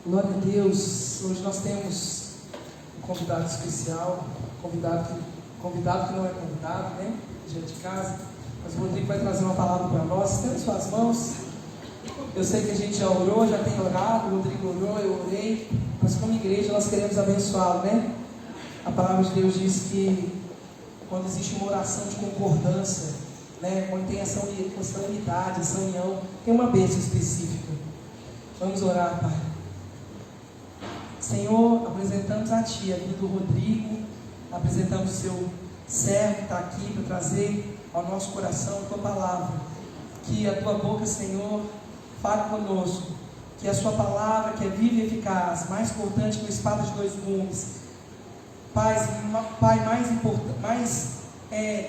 Glória a Deus. Hoje nós temos um convidado especial, convidado que não é convidado, né? Já de casa. Mas o Rodrigo vai trazer uma palavra para nós. Estenda suas mãos. Eu sei que a gente já orou, já tem orado. O Rodrigo orou, eu orei. Mas como igreja nós queremos abençoá-lo, né? A palavra de Deus diz que quando existe uma oração de concordância, né? Quando tem essa unidade, essa união, tem uma bênção específica. Vamos orar, Pai. Senhor, apresentamos a Ti a vida do Rodrigo, apresentamos o Seu servo que está aqui para trazer ao nosso coração a Tua palavra. Que a Tua boca, Senhor, fale conosco, que a Sua palavra, que é viva e eficaz, mais cortante que uma espada de dois gumes, Pai, mais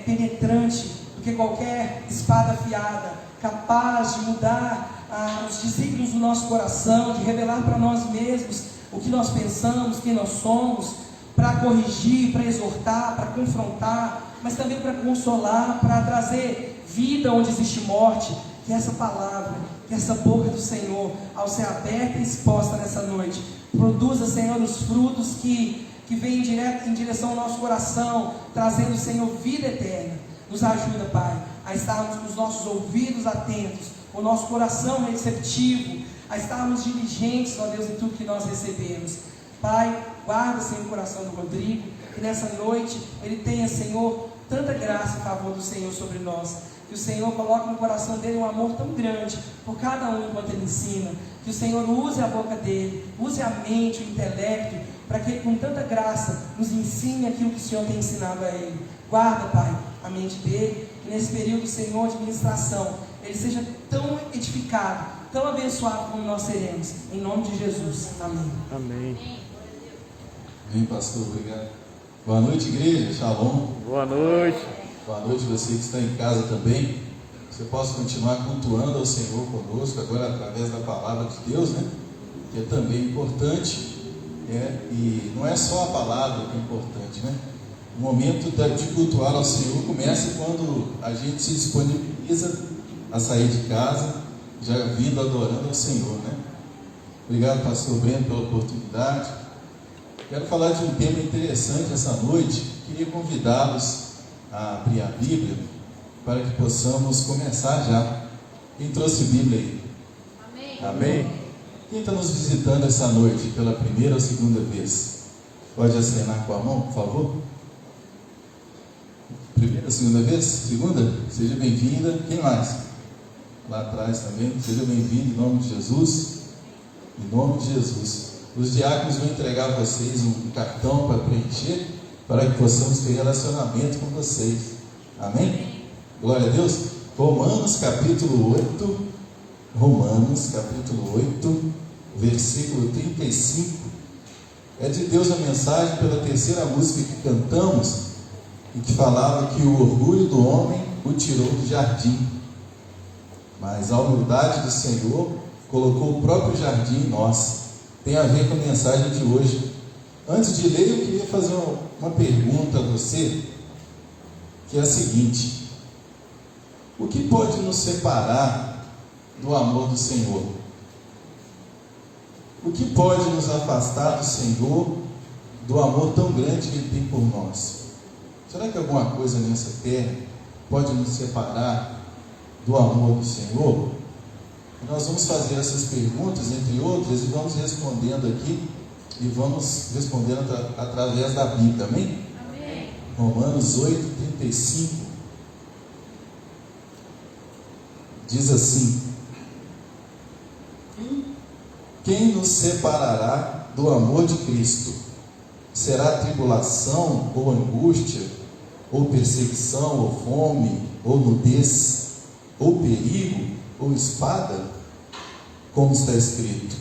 penetrante do que qualquer espada afiada, capaz de mudar os desígnios do nosso coração, de revelar para nós mesmos o que nós pensamos, quem nós somos, para corrigir, para exortar, para confrontar, mas também para consolar, para trazer vida onde existe morte. Que essa palavra, que essa boca do Senhor, ao ser aberta e exposta nessa noite, produza, Senhor, os frutos que vêm em direção ao nosso coração, trazendo, Senhor, vida eterna. Nos ajuda, Pai, a estarmos com os nossos ouvidos atentos, o nosso coração receptivo, a estarmos diligentes, ó Deus, em tudo que nós recebemos. Pai, guarda, Senhor, o coração do Rodrigo, que nessa noite ele tenha, Senhor, tanta graça e favor do Senhor sobre nós. Que o Senhor coloque no coração dele um amor tão grande por cada um enquanto ele ensina. Que o Senhor use a boca dele, use a mente, o intelecto, para que ele com tanta graça nos ensine aquilo que o Senhor tem ensinado a ele. Guarda, Pai, a mente dele, que nesse período, Senhor, de ministração, ele seja tão edificado, tão abençoado como nós seremos. Em nome de Jesus. Amém. Amém. Amém, pastor. Obrigado. Boa noite, igreja. Shalom. Boa noite. Boa noite você que está em casa também. Você possa continuar cultuando ao Senhor conosco, agora através da palavra de Deus, né? Que é também importante. E não é só a palavra que é importante, né? O momento de cultuar ao Senhor começa quando a gente se disponibiliza a sair de casa, já vindo adorando ao Senhor, né? Obrigado, pastor Breno, pela oportunidade. Quero falar de um tema interessante essa noite. Queria convidá-los a abrir a Bíblia para que possamos começar já. Quem trouxe Bíblia aí? Amém. Amém. Quem está nos visitando essa noite pela primeira ou segunda vez? Pode acenar com a mão, por favor? Primeira, segunda vez? Segunda? Seja bem-vinda. Quem mais? Lá atrás também. Seja bem-vindo em nome de Jesus. Em nome de Jesus. Os diáconos vão entregar a vocês um cartão para preencher, para que possamos ter relacionamento com vocês. Amém? Glória a Deus. Romanos capítulo 8. Romanos capítulo 8, versículo 35. É de Deus a mensagem pela terceira música que cantamos, e que falava que o orgulho do homem o tirou do jardim, mas a humildade do Senhor colocou o próprio jardim em nós. Tem a ver com a mensagem de hoje. Antes de ler, eu queria fazer uma pergunta a você, que é a seguinte: o que pode nos separar do amor do Senhor? O que pode nos afastar do Senhor, do amor tão grande que Ele tem por nós? Será que alguma coisa nessa terra pode nos separar do amor do Senhor? Nós vamos fazer essas perguntas, entre outras, e vamos respondendo aqui, e vamos respondendo através da Bíblia. Amém? Amém. Romanos 8, 35 diz assim: quem nos separará do amor de Cristo? Será tribulação, ou angústia, ou perseguição, ou fome, ou nudez, ou perigo, ou espada? Como está escrito: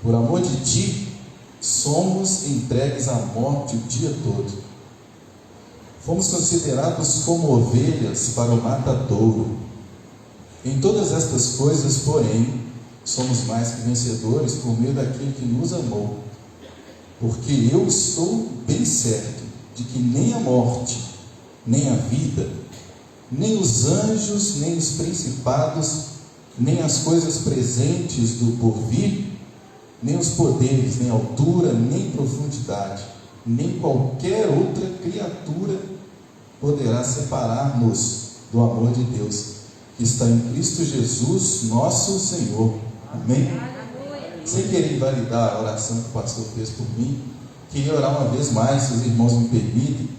por amor de ti somos entregues à morte o dia todo. Fomos considerados como ovelhas para o matadouro. Em todas estas coisas, porém, somos mais que vencedores por meio daquele que nos amou. Porque eu estou bem certo de que nem a morte, nem a vida, nem os anjos, nem os principados, nem as coisas presentes do porvir, nem os poderes, nem altura, nem profundidade, nem qualquer outra criatura poderá separar-nos do amor de Deus, que está em Cristo Jesus, nosso Senhor. Amém? Sem querer invalidar a oração que o pastor fez por mim, queria orar uma vez mais, se os irmãos me permitem.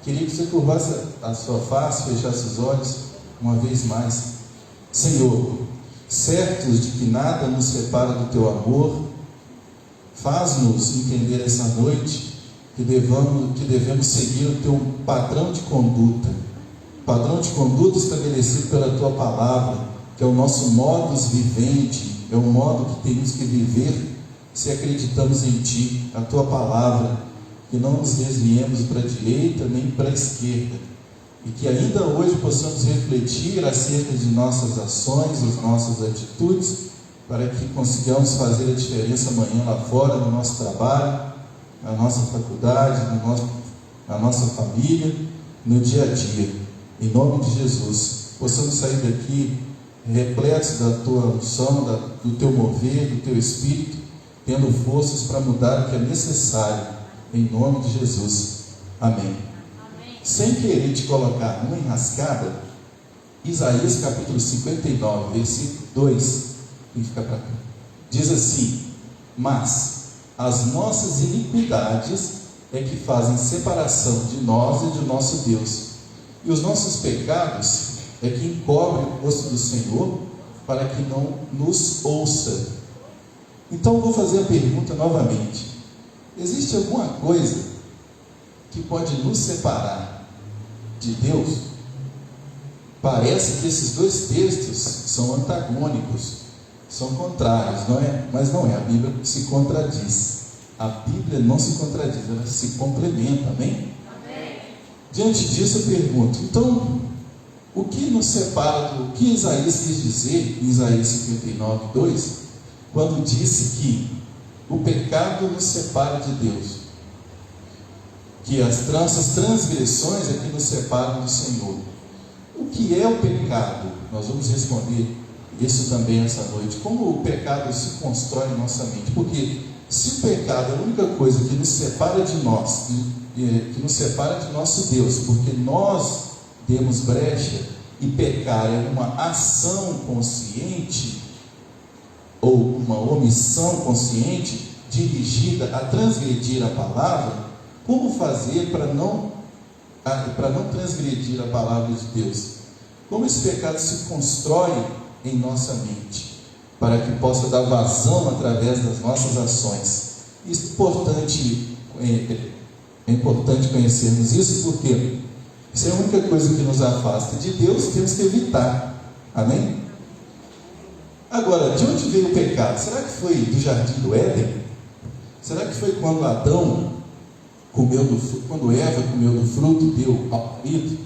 Queria que você curvasse a sua face, fechasse os olhos uma vez mais. Senhor, certos de que nada nos separa do teu amor, faz-nos entender essa noite que devemos seguir o teu padrão de conduta estabelecido pela tua palavra, que é o nosso modus vivendi, é o modo que temos que viver se acreditamos em ti, a tua palavra, que não nos desviemos para a direita nem para a esquerda, e que ainda hoje possamos refletir acerca de nossas ações, as nossas atitudes, para que consigamos fazer a diferença amanhã lá fora, no nosso trabalho, na nossa faculdade, na nossa família, no dia a dia. Em nome de Jesus, possamos sair daqui repletos da tua unção, do teu mover, do teu Espírito, tendo forças para mudar o que é necessário, em nome de Jesus. Amém. Sem querer te colocar numa enrascada, Isaías capítulo 59, versículo 2, fica para cá, diz assim: mas as nossas iniquidades é que fazem separação de nós e de nosso Deus, e os nossos pecados é que encobrem o rosto do Senhor, para que não nos ouça. Então eu vou fazer a pergunta novamente: existe alguma coisa que pode nos separar de Deus? Parece que esses dois textos são antagônicos, são contrários, não é? Mas não é, a Bíblia se contradiz. A Bíblia não se contradiz, ela se complementa, amém? Amém. Diante disso eu pergunto, então, o que nos separa do que Isaías quis dizer em Isaías 59, 2, quando disse que o pecado nos separa de Deus, que as transgressões é que nos separam do Senhor? O que é o pecado? Nós vamos responder isso também essa noite. Como o pecado se constrói em nossa mente? Porque se o pecado é a única coisa que nos separa de nós, que nos separa de nosso Deus, porque nós demos brecha, e pecar é uma ação consciente ou uma omissão consciente dirigida a transgredir a palavra, como fazer para não transgredir a palavra de Deus? Como esse pecado se constrói em nossa mente, para que possa dar vazão através das nossas ações? É importante conhecermos isso, porque isso é a única coisa que nos afasta de Deus, temos que evitar. Amém? Agora, de onde veio o pecado? Será que foi do jardim do Éden? Será que foi quando quando Eva comeu do fruto e deu ao marido?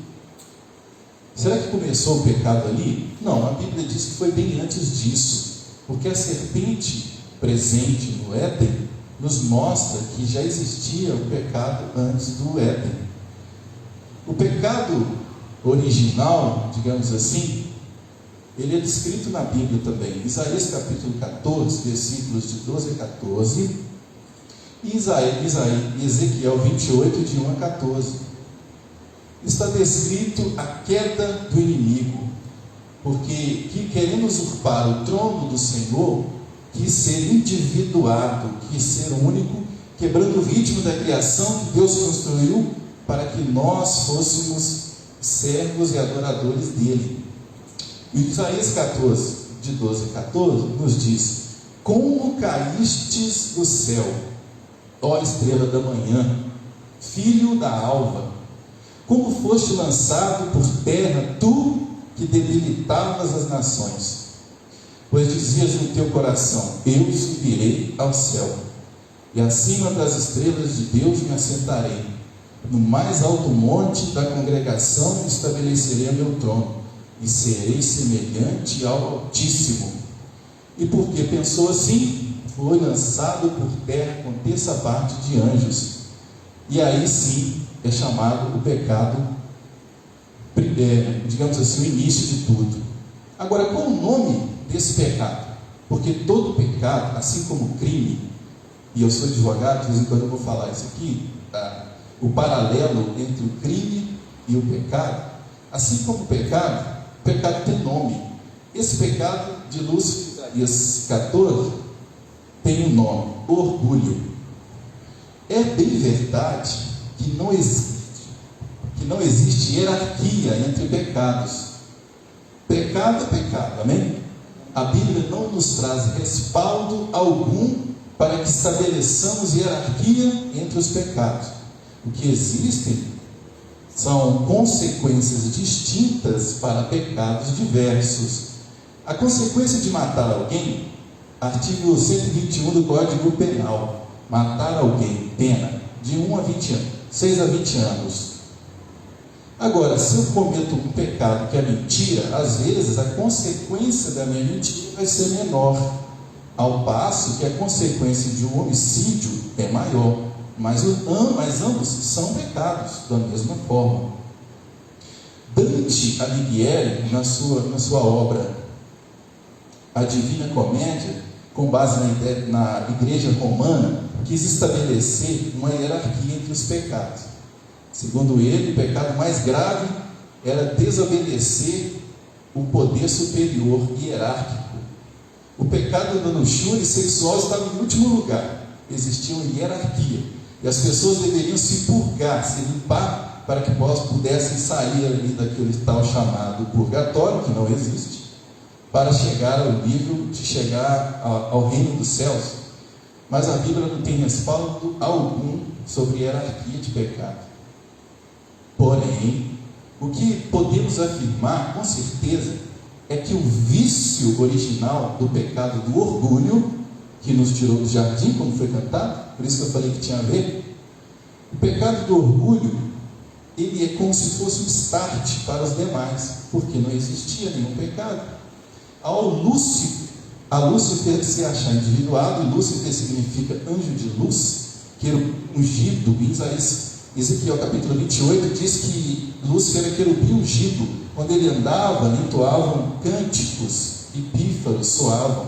Será que começou o pecado ali? Não, a Bíblia diz que foi bem antes disso, porque a serpente presente no Éden nos mostra que já existia o pecado antes do Éden. O pecado original, digamos assim, ele é descrito na Bíblia também. Isaías capítulo 14, versículos de 12 a 14, e Ezequiel 28, de 1 a 14. Está descrito a queda do inimigo, porque que, querendo usurpar o trono do Senhor, quis ser individuado, quis ser único, quebrando o ritmo da criação que Deus construiu para que nós fôssemos servos e adoradores dele. E Isaías 14, de 12 a 14, nos diz: como caístes do céu, ó estrela da manhã, filho da alva, como foste lançado por terra, tu que debilitavas as nações, pois dizias no teu coração: eu subirei ao céu, e acima das estrelas de Deus me assentarei, no mais alto monte da congregação estabelecerei meu trono, e serei semelhante ao Altíssimo. E porque pensou assim, foi lançado por terra com terça parte de anjos. E aí sim é chamado o pecado, digamos assim, o início de tudo. Agora, qual o nome desse pecado? Porque todo pecado, assim como crime, e eu sou advogado, de vez em quando eu vou falar isso aqui, tá? O paralelo entre o crime e o pecado, assim como o pecado tem nome. Esse pecado de Lúcifer, Isaías 14, tem um nome: orgulho. É bem verdade que não existe hierarquia entre pecados. Pecado é pecado, amém? A Bíblia não nos traz respaldo algum para que estabeleçamos hierarquia entre os pecados. O que existem são consequências distintas para pecados diversos. A consequência de matar alguém, artigo 121 do Código Penal: matar alguém, pena de 1 a 20 anos, 6 a 20 anos. Agora, se eu cometo um pecado que é mentira, às vezes a consequência da minha mentira vai ser menor, ao passo que a consequência de um homicídio é maior, mas ambos são pecados da mesma forma. Dante Alighieri, na sua obra A Divina Comédia, com base na Igreja Romana, quis estabelecer uma hierarquia entre os pecados. Segundo ele, o pecado mais grave era desobedecer o poder superior hierárquico. O pecado da luxúria sexual estava em último lugar. Existia uma hierarquia, e as pessoas deveriam se purgar, se limpar, para que pudessem sair ali daquele tal chamado purgatório, que não existe, para chegar ao nível de chegar ao reino dos céus. Mas a Bíblia não tem respaldo algum sobre hierarquia de pecado. Porém, o que podemos afirmar com certeza é que o vício original do pecado do orgulho, que nos tirou do jardim, como foi cantado, por isso que eu falei que tinha a ver, o pecado do orgulho, ele é como se fosse um start para os demais, porque não existia nenhum pecado. A Lúcifer se achar individuado, e Lúcifer significa anjo de luz, que era ungido. Em Ezequiel capítulo 28 diz que Lúcifer era querubim ungido. Quando ele andava, entoavam cânticos e pífaros soavam,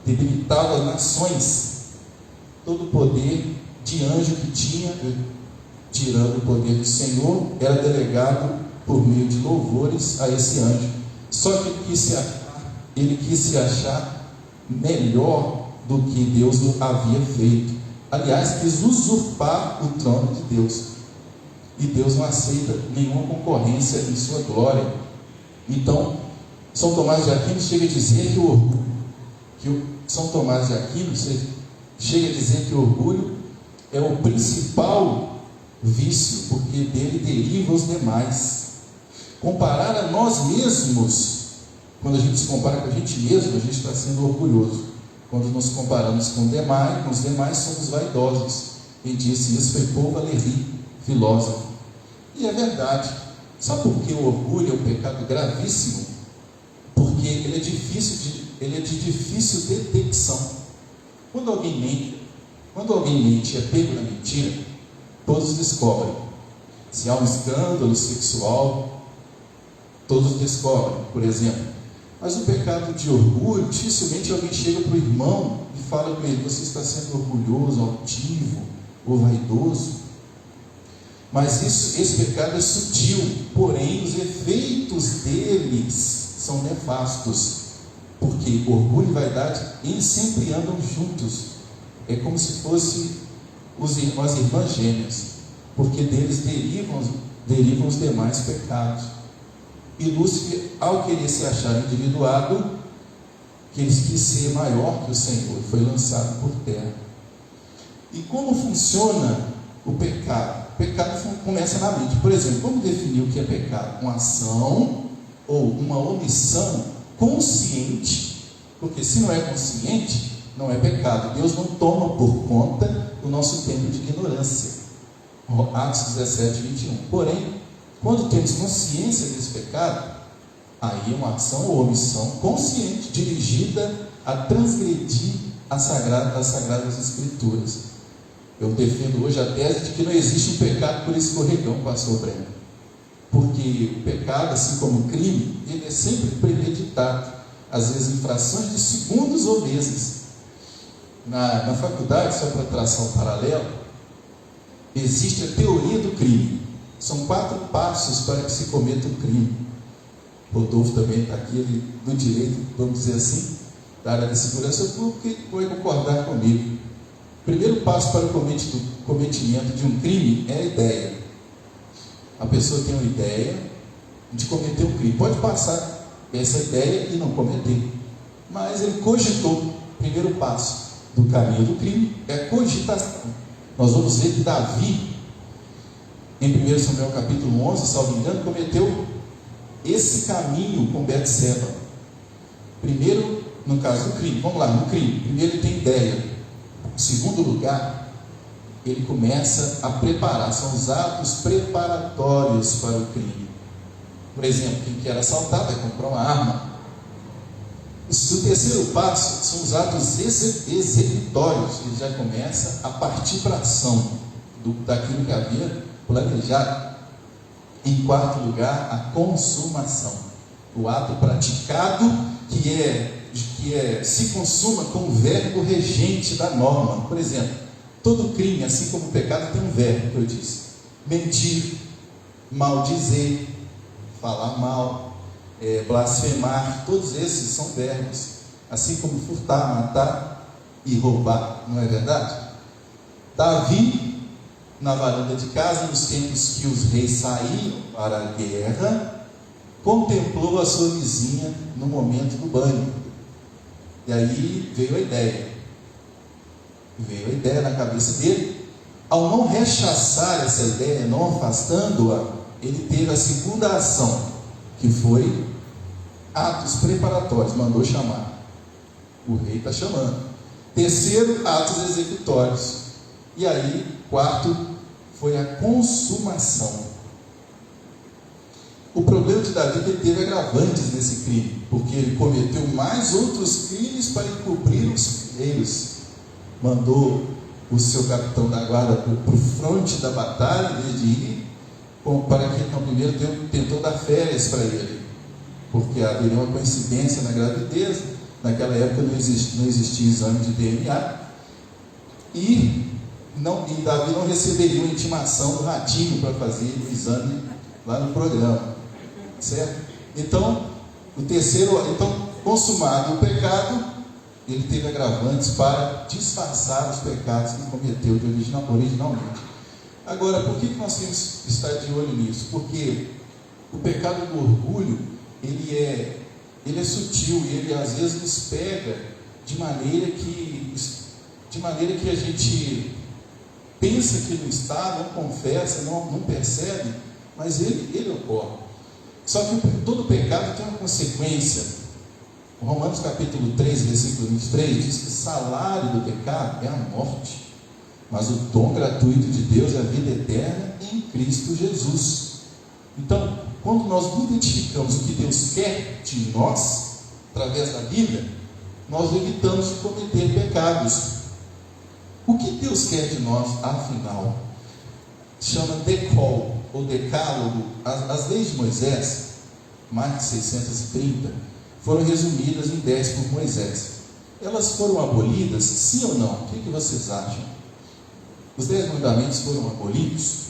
debilitava as nações. Todo o poder de anjo que tinha, tirando o poder do Senhor, era delegado por meio de louvores a esse anjo. Só que ele quis se achar melhor do que Deus havia feito. Aliás, quis usurpar o trono de Deus. E Deus não aceita nenhuma concorrência em sua glória. Então, São Tomás de Aquino chega a dizer que o orgulho é o principal vício, porque dele deriva os demais. Comparar a nós mesmos, quando a gente se compara com a gente mesmo, a gente está sendo orgulhoso. Quando nos comparamos com os demais somos vaidosos. Quem disse isso foi Paul Valéry, filósofo. E é verdade. Sabe por que o orgulho é um pecado gravíssimo? Porque ele é de difícil detecção. Quando alguém mente, é pego na mentira, todos descobrem. Se há um escândalo sexual, todos descobrem, por exemplo. Mas o pecado de orgulho, dificilmente alguém chega para o irmão e fala com ele: você está sendo orgulhoso, altivo ou vaidoso. Mas esse pecado é sutil, porém os efeitos deles são nefastos, porque orgulho e vaidade, eles sempre andam juntos. É como se fossem as irmãs gêmeas, porque deles derivam os demais pecados. E Lúcifer, ao querer se achar individuado, quis ser maior que o Senhor, foi lançado por terra. E como funciona o pecado? O pecado começa na mente. Por exemplo, como definir o que é pecado? Uma ação ou uma omissão consciente, porque se não é consciente, não é pecado. Deus não toma por conta o nosso tempo de ignorância. Atos 17, 21. Porém, quando temos consciência desse pecado, aí é uma ação ou omissão consciente, dirigida a transgredir as Sagradas Escrituras. Eu defendo hoje a tese de que não existe um pecado por escorregão, pastor Breno. Porque o pecado, assim como o crime, ele é sempre premeditado. às vezes em frações de segundos ou meses. Na faculdade, só para traçar um paralelo, existe a teoria do crime. São 4 passos para que se cometa um crime. Rodolfo também está aqui, ele do direito, vamos dizer assim, da área da segurança pública, e vai concordar comigo. O primeiro passo para o cometimento de um crime é a ideia. A pessoa tem uma ideia de cometer um crime. Pode passar essa ideia e não cometer, mas ele cogitou. O primeiro passo do caminho do crime é a cogitação. Nós vamos ver que Davi, em 1 Samuel capítulo 11, salvo engano, cometeu esse caminho com Betseba. Primeiro, no caso do crime, vamos lá, no crime, primeiro ele tem ideia. Em segundo lugar, ele começa a preparar, são os atos preparatórios para o crime. Por exemplo, quem quer assaltar vai comprar uma arma. O terceiro passo são os atos executórios. Ele já começa a partir para a ação daquilo que havia planejado. Em quarto lugar, a consumação, o ato praticado que se consuma com o verbo regente da norma. Por exemplo, todo crime, assim como o pecado, tem um verbo que eu disse: mentir, maldizer, falar mal, blasfemar. Todos esses são verbos, assim como furtar, matar e roubar, não é verdade? Davi, na varanda de casa, nos tempos que os reis saíam para a guerra, contemplou a sua vizinha no momento do banho. E aí veio a ideia na cabeça dele. Ao não rechaçar essa ideia, não afastando-a, ele teve a segunda ação, que foi atos preparatórios, mandou chamar. O rei está chamando. Terceiro, atos executórios. E aí, quarto, foi a consumação. O problema de Davi é que ele teve agravantes nesse crime, porque ele cometeu mais outros crimes para encobrir os primeiros. Mandou o seu capitão da guarda para o fronte da batalha, em vez de ir, para que o primeiro tentou dar férias para ele, porque haveria uma coincidência na gravidez. Naquela época não existia exame de DNA, e Davi não receberia uma intimação do ratinho para fazer o exame lá no programa, certo? Então, consumado o pecado, ele teve agravantes para disfarçar os pecados que cometeu originalmente. Agora, por que nós temos que estar de olho nisso? Porque o pecado do orgulho, ele é sutil, e ele às vezes nos pega de maneira que a gente pensa que não está, não confessa, não percebe, mas ele ocorre. Só que todo pecado tem uma consequência. O Romanos capítulo 3, versículo 23 diz que o salário do pecado é a morte, mas o dom gratuito de Deus é a vida eterna em Cristo Jesus. Então, quando nós identificamos o que Deus quer de nós, através da Bíblia, nós evitamos de cometer pecados. O que Deus quer de nós, afinal? Chama decol, ou decálogo. As leis de Moisés, mais de 630, foram resumidas em 10 por Moisés. Elas foram abolidas, sim ou não? O que vocês acham? Os 10 mandamentos foram abolidos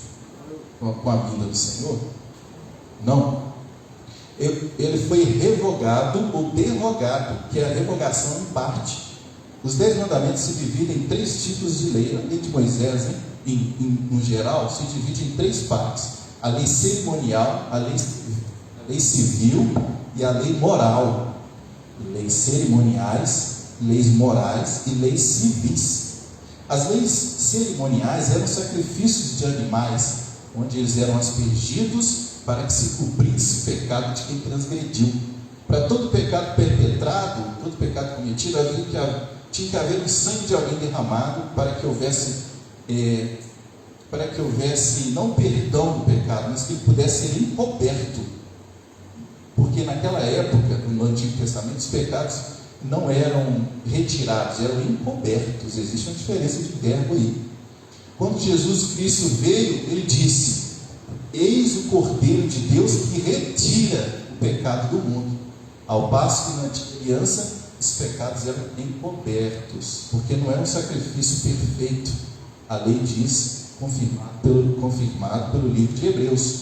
com a vinda do Senhor? Não. Ele foi revogado ou derrogado, que é a revogação em parte. Os 10 mandamentos se dividem em 3 tipos de lei. A lei de Moisés, no geral, se divide em 3 partes: a lei cerimonial, a lei civil e a lei moral. Leis cerimoniais, leis morais e leis civis. As leis cerimoniais eram sacrifícios de animais, onde eles eram aspergidos para que se cobrisse o pecado de quem transgrediu. Para todo pecado perpetrado, todo pecado cometido, tinha que haver o sangue de alguém derramado para que houvesse não perdão do pecado, mas que ele pudesse ser encoberto. Porque naquela época, no Antigo Testamento, os pecados não eram retirados, eram encobertos. Existe uma diferença de verbo aí. Quando Jesus Cristo veio, ele disse: eis o Cordeiro de Deus que retira o pecado do mundo. Ao passo que na antiga aliança os pecados eram encobertos, porque não é um sacrifício perfeito. A lei diz, confirmado pelo livro de Hebreus.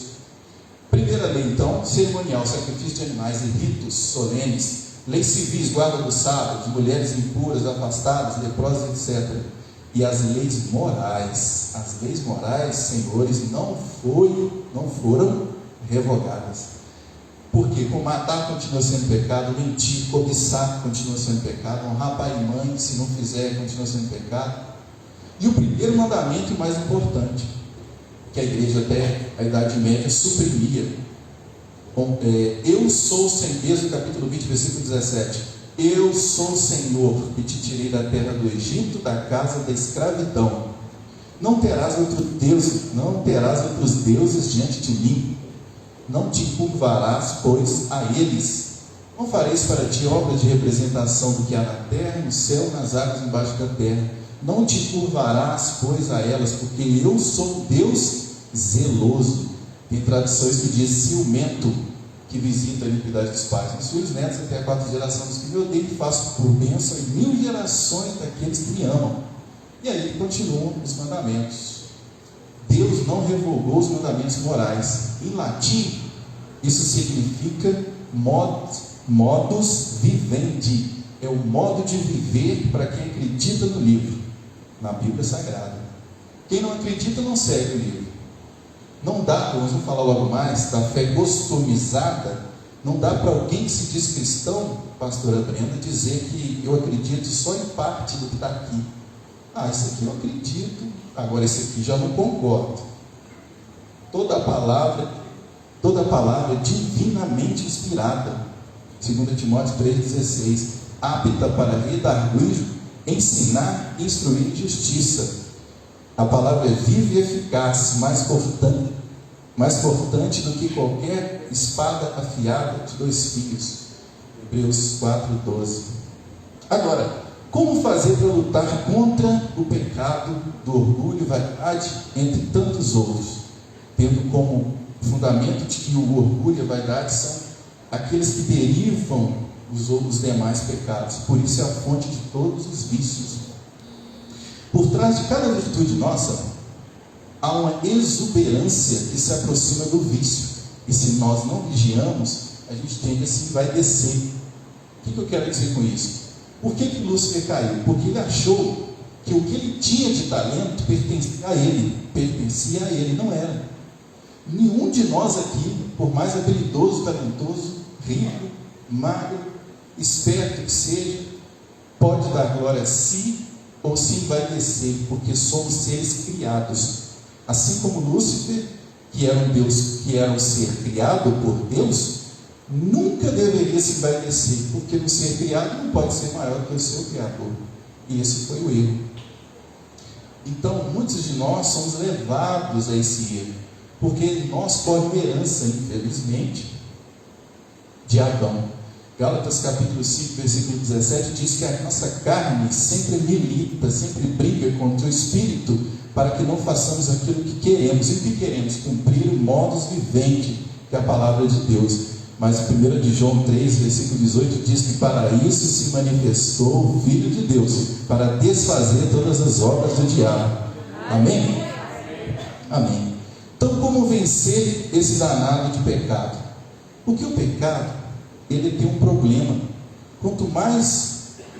Primeira lei, então, cerimonial, sacrifício de animais e ritos solenes, leis civis, guarda do sábado, de mulheres impuras, afastadas, leprosas, etc. E as leis morais, senhores, não foram revogadas. Porque com matar continua sendo pecado, mentir, cobiçar continua sendo pecado, honrar pai e mãe, se não fizer, continua sendo pecado. E o primeiro mandamento, e o mais importante, que a igreja até a Idade Média suprimia, eu sou o Senhor, Êxodo capítulo 20, versículo 17, eu sou o Senhor que te tirei da terra do Egito, da casa da escravidão. Não terás outros deuses diante de mim. Não te curvarás, pois, a eles. Não fareis para ti obra de representação do que há na terra, no céu, nas águas embaixo da terra. Não te curvarás, pois, a elas, porque eu sou Deus zeloso. Tem traduções que diz ciumento, que visita a iniquidade dos pais nos filhos, netos, até a 4ª geração dos que me odeiam, e faço por bênção em 1000 gerações daqueles que me amam. E aí continuam os mandamentos. Deus não revogou os mandamentos morais. Em latim, isso significa modus vivendi. É o modo de viver para quem acredita no livro, na Bíblia Sagrada. Quem não acredita não segue o livro. Não dá, como vamos falar logo mais, da fé customizada. Não dá para alguém que se diz cristão, pastora Brenda, dizer que eu acredito só em parte do que está aqui. Isso aqui eu acredito, agora esse aqui já não concordo. Toda a palavra é divinamente inspirada. 2 Timóteo 3,16, apta para redarguir, ensinar e instruir em justiça. A palavra é viva e eficaz, mais cortante do que qualquer espada afiada de 2 fios. Hebreus 4,12. Agora, como fazer para lutar contra o pecado do orgulho e vaidade, entre tantos outros, tendo como fundamento de que o orgulho e a vaidade são aqueles que derivam os demais pecados, por isso é a fonte de todos os vícios. Por trás de cada virtude nossa, há uma exuberância que se aproxima do vício, e se nós não vigiamos, a gente tende assim, vai descer. O que eu quero dizer com isso? Por que Lúcifer caiu? Porque ele achou que o que ele tinha de talento pertencia a ele, não era. Nenhum de nós aqui, por mais habilidoso, talentoso, rico, magro, esperto que seja, pode dar glória a si ou se envaidecer, porque somos seres criados. Assim como Lúcifer, que era um ser criado por Deus, nunca deveria se envaidecer, porque no ser criado não pode ser maior que o seu Criador. E esse foi o erro. Então, muitos de nós somos levados a esse erro, porque nós corremos herança, infelizmente, de Adão. Gálatas capítulo 5, versículo 17 diz que a nossa carne sempre milita, sempre briga contra o Espírito, para que não façamos aquilo que queremos. E o que queremos? Cumprir o modus vivendi, que é a palavra de Deus. Mas 1 de João 3, versículo 18 diz que para isso se manifestou o Filho de Deus, para desfazer todas as obras do diabo. Amém? Amém. Então, como vencer esse danado de pecado? Porque o pecado, ele tem um problema. Quanto mais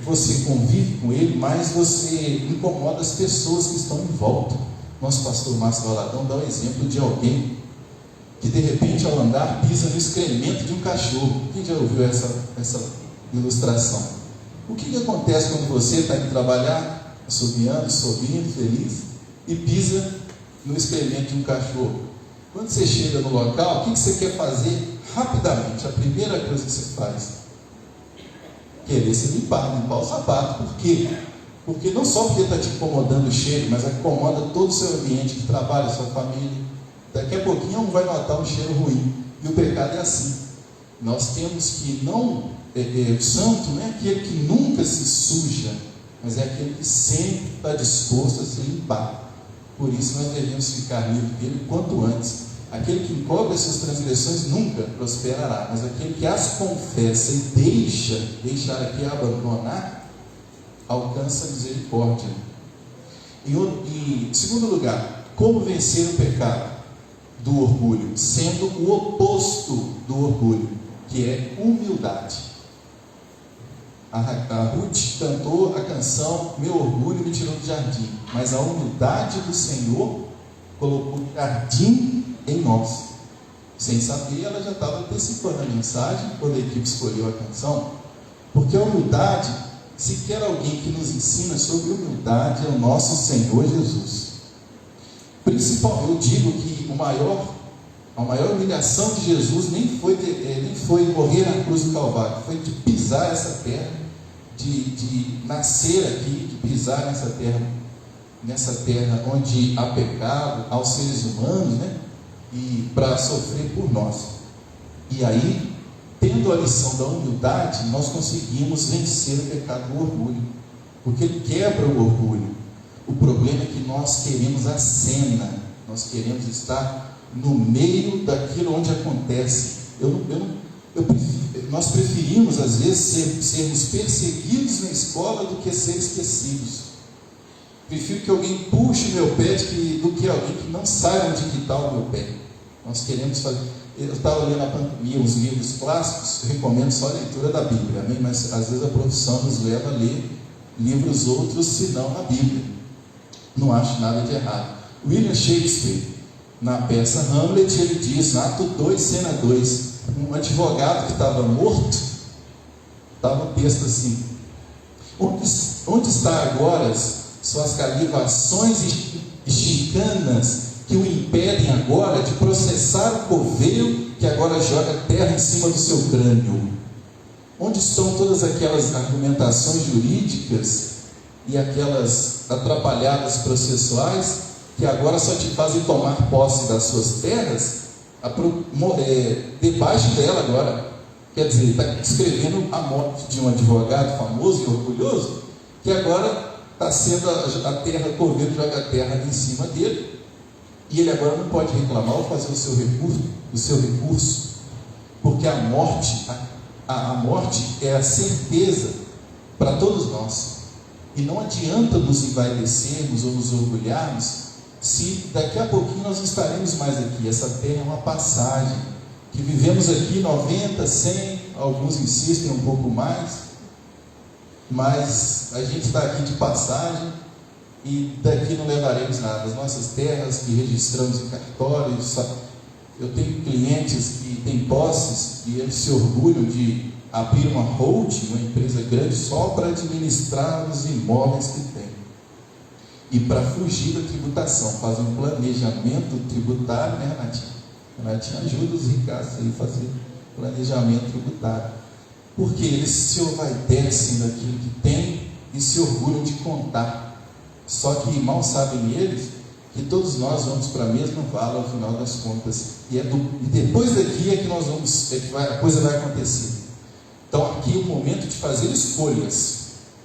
você convive com ele, mais você incomoda as pessoas que estão em volta. Nosso pastor Márcio Valadão dá um exemplo de alguém que de repente ao andar pisa no excremento de um cachorro. Quem já ouviu essa ilustração? O que acontece quando você está indo trabalhar, assobiando, sorrindo, feliz, e pisa no excremento de um cachorro? Quando você chega no local, o que você quer fazer rapidamente? A primeira coisa que você faz, querer se limpar o sapato. Por quê? Porque não só porque está te incomodando o cheiro, mas acomoda todo o seu ambiente de trabalho, a sua família. Daqui a pouquinho um vai notar um cheiro ruim. E o pecado é assim. Nós temos que não... o santo não é aquele que nunca se suja, mas é aquele que sempre está disposto a se limpar. Por isso nós devemos ficar livres dele quanto antes. Aquele que encobre as suas transgressões nunca prosperará, mas aquele que as confessa e deixar aqui abandonar, alcança a misericórdia. Em segundo lugar, como vencer o pecado do orgulho? Sendo o oposto do orgulho, que é humildade. A Ruth cantou a canção Meu Orgulho Me Tirou do Jardim, mas a humildade do Senhor colocou o jardim em nós. Sem saber, ela já estava antecipando a mensagem quando a equipe escolheu a canção, porque a humildade, se quer alguém que nos ensina sobre humildade, é o nosso Senhor Jesus. Principalmente, eu digo que a maior humilhação de Jesus nem foi morrer na cruz do Calvário, foi de pisar essa terra, de nascer aqui, de pisar nessa terra onde há pecado aos seres humanos, né? E para sofrer por nós. E aí, tendo a lição da humildade, nós conseguimos vencer o pecado do orgulho, porque ele quebra o orgulho. O problema é que nós queremos a cena, nós queremos estar no meio daquilo onde acontece. Nós preferimos às vezes sermos perseguidos na escola do que ser esquecidos. Prefiro que alguém puxe meu pé do que alguém que não saiba onde está o meu pé. Nós queremos fazer. Eu estava lendo a pandemia, os livros clássicos, eu recomendo só a leitura da Bíblia, amém? Mas às vezes a profissão nos leva a ler livros outros, senão a Bíblia. Não acho nada de errado. William Shakespeare, na peça Hamlet, ele diz, na ato 2, cena 2, um advogado que estava morto, estava o texto assim: onde está agora suas calivações e chicanas que o impedem agora de processar o coveiro que agora joga terra em cima do seu crânio? Onde estão todas aquelas argumentações jurídicas e aquelas atrapalhadas processuais que agora só te fazem tomar posse das suas terras debaixo dela agora? Quer dizer, ele está escrevendo a morte de um advogado famoso e orgulhoso, que agora está sendo a terra, o coveiro joga a terra em cima dele, e ele agora não pode reclamar ou fazer o seu recurso, porque a morte é a certeza para todos nós. E não adianta nos envaidecermos ou nos orgulharmos, se daqui a pouquinho nós não estaremos mais aqui. Essa terra é uma passagem, que vivemos aqui 90, 100, alguns insistem um pouco mais, mas a gente está aqui de passagem, e daqui não levaremos nada. As nossas terras que registramos em cartórios, eu tenho clientes que têm posses e eles se orgulham de abrir uma holding, uma empresa grande, só para administrar os imóveis que tem. E para fugir da tributação, fazem um planejamento tributário, né, Renatinha? Renatinha ajuda os ricaços a fazer planejamento tributário, porque eles se envaidecem daquilo que tem e se orgulham de contar. Só que mal sabem eles que todos nós vamos para a mesma vala ao final das contas, e depois daqui é que a coisa vai acontecer. Então aqui é o momento de fazer escolhas.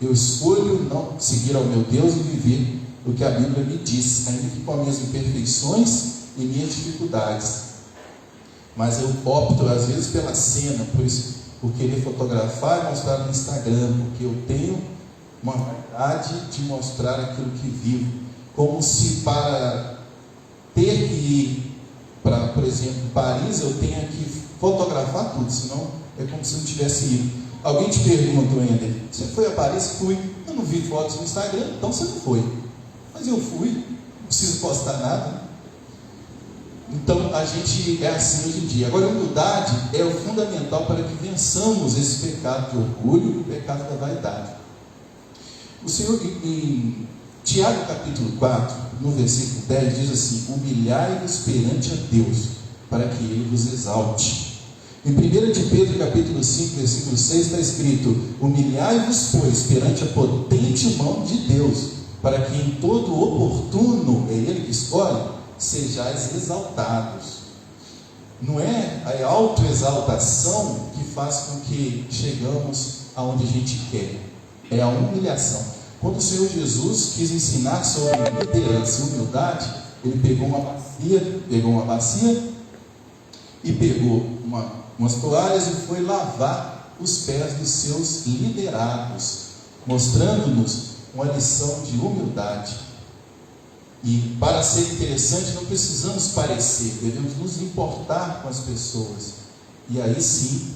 Eu escolho não seguir ao meu Deus e viver o que a Bíblia me diz, ainda que com as minhas imperfeições e minhas dificuldades. Mas eu opto às vezes pela cena, por querer fotografar e mostrar no Instagram, porque eu tenho uma vontade de mostrar aquilo que vivo, como se para ter que ir para, por exemplo, Paris, eu tenha que fotografar tudo, senão é como se não tivesse ido. Alguém te pergunta, Wender, você foi a Paris? Fui. Eu não vi fotos no Instagram, então você não foi. Mas eu fui, não preciso postar nada. Então a gente é assim hoje em dia. Agora a humildade é o fundamental para que vençamos esse pecado de orgulho e o pecado da vaidade. O Senhor, em Tiago capítulo 4, no versículo 10, diz assim: humilhai-vos perante a Deus, para que Ele vos exalte. Em 1 de Pedro capítulo 5, versículo 6, está escrito: humilhai-vos, pois, perante a potente mão de Deus, para que em todo oportuno, é Ele que escolhe, sejais exaltados. Não é a autoexaltação que faz com que chegamos aonde a gente quer, é a humilhação. Quando o Senhor Jesus quis ensinar sobre liderança e humildade, Ele pegou uma bacia e pegou umas toalhas e foi lavar os pés dos seus liderados, mostrando-nos uma lição de humildade. E para ser interessante, não precisamos parecer, devemos nos importar com as pessoas. E aí sim,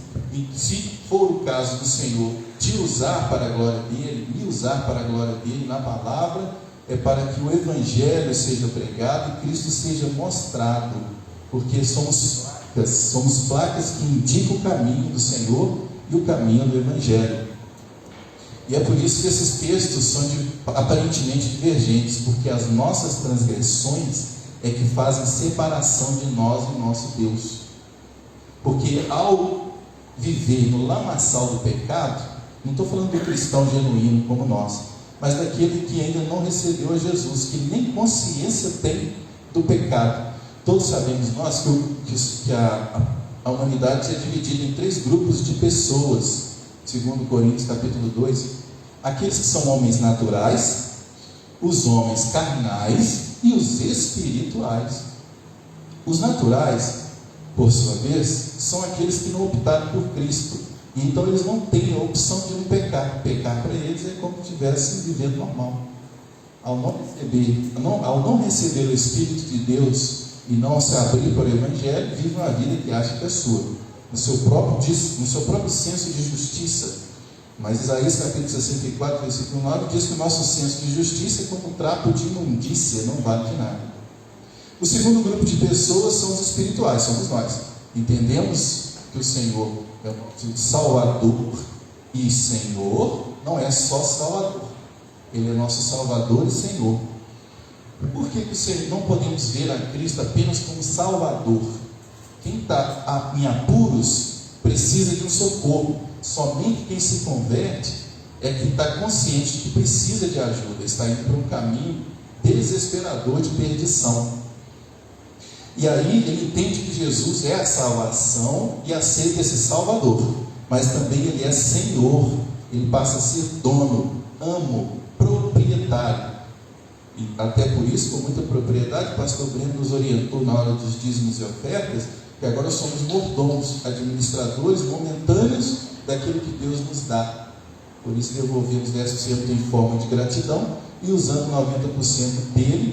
se for o caso do Senhor te usar para a glória dele, me usar para a glória dele na palavra, é para que o Evangelho seja pregado e Cristo seja mostrado, porque somos placas que indicam o caminho do Senhor e o caminho do Evangelho. E é por isso que esses textos são aparentemente divergentes, porque as nossas transgressões é que fazem separação de nós e nosso Deus. Porque ao viver no lamaçal do pecado, não estou falando do cristão genuíno como nós, mas daquele que ainda não recebeu a Jesus, que nem consciência tem do pecado. Todos sabemos nós que a humanidade é dividida em 3 grupos de pessoas, segundo Coríntios capítulo 2, aqueles que são homens naturais, os homens carnais e os espirituais. Os naturais, por sua vez, são aqueles que não optaram por Cristo, e então eles não têm a opção de não pecar. Pecar para eles é como se estivessem vivendo normal. Ao não receber o Espírito de Deus e não se abrir para o Evangelho, vive uma vida que acha que é sua, no seu próprio senso de justiça. Mas Isaías capítulo 64, versículo 9 diz que o nosso senso de justiça é como um trapo de imundícia, não vale de nada. O segundo grupo de pessoas são os espirituais, somos nós. Entendemos que o Senhor é o nosso Salvador, e Senhor não é só Salvador, Ele é nosso Salvador e Senhor. Por que não podemos ver a Cristo apenas como Salvador? Quem está em apuros precisa de um socorro. Somente quem se converte é que está consciente de que precisa de ajuda, está indo para um caminho desesperador de perdição. E aí ele entende que Jesus é a salvação e aceita esse Salvador, mas também ele é Senhor, ele passa a ser dono, amo, proprietário. E até por isso, com muita propriedade, o pastor Breno nos orientou na hora dos dízimos e ofertas, que agora somos mordomos, administradores momentâneos daquilo que Deus nos dá. Por isso devolvemos 10% em forma de gratidão e usando 90% dele,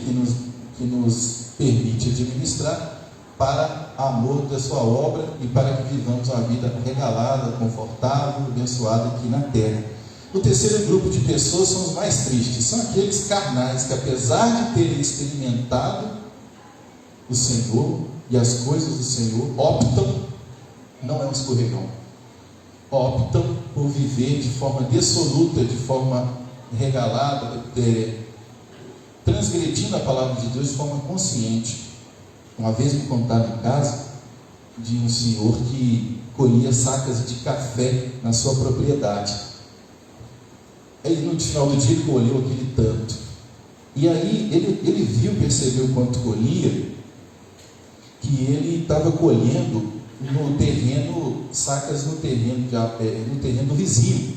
que nos permite administrar, para amor da sua obra e para que vivamos uma vida regalada, confortável, abençoada aqui na terra. O terceiro grupo de pessoas são os mais tristes, são aqueles carnais que, apesar de terem experimentado o Senhor e as coisas do Senhor, optam, não é um escorregão, optam por viver de forma dissoluta, de forma regalada, transgredindo a palavra de Deus de forma consciente. Uma vez me contaram em casa de um senhor que colhia sacas de café na sua propriedade. Ele no final do dia colheu aquele tanto, e aí ele percebeu quanto colhia, que ele estava colhendo no terreno, sacas no terreno do vizinho.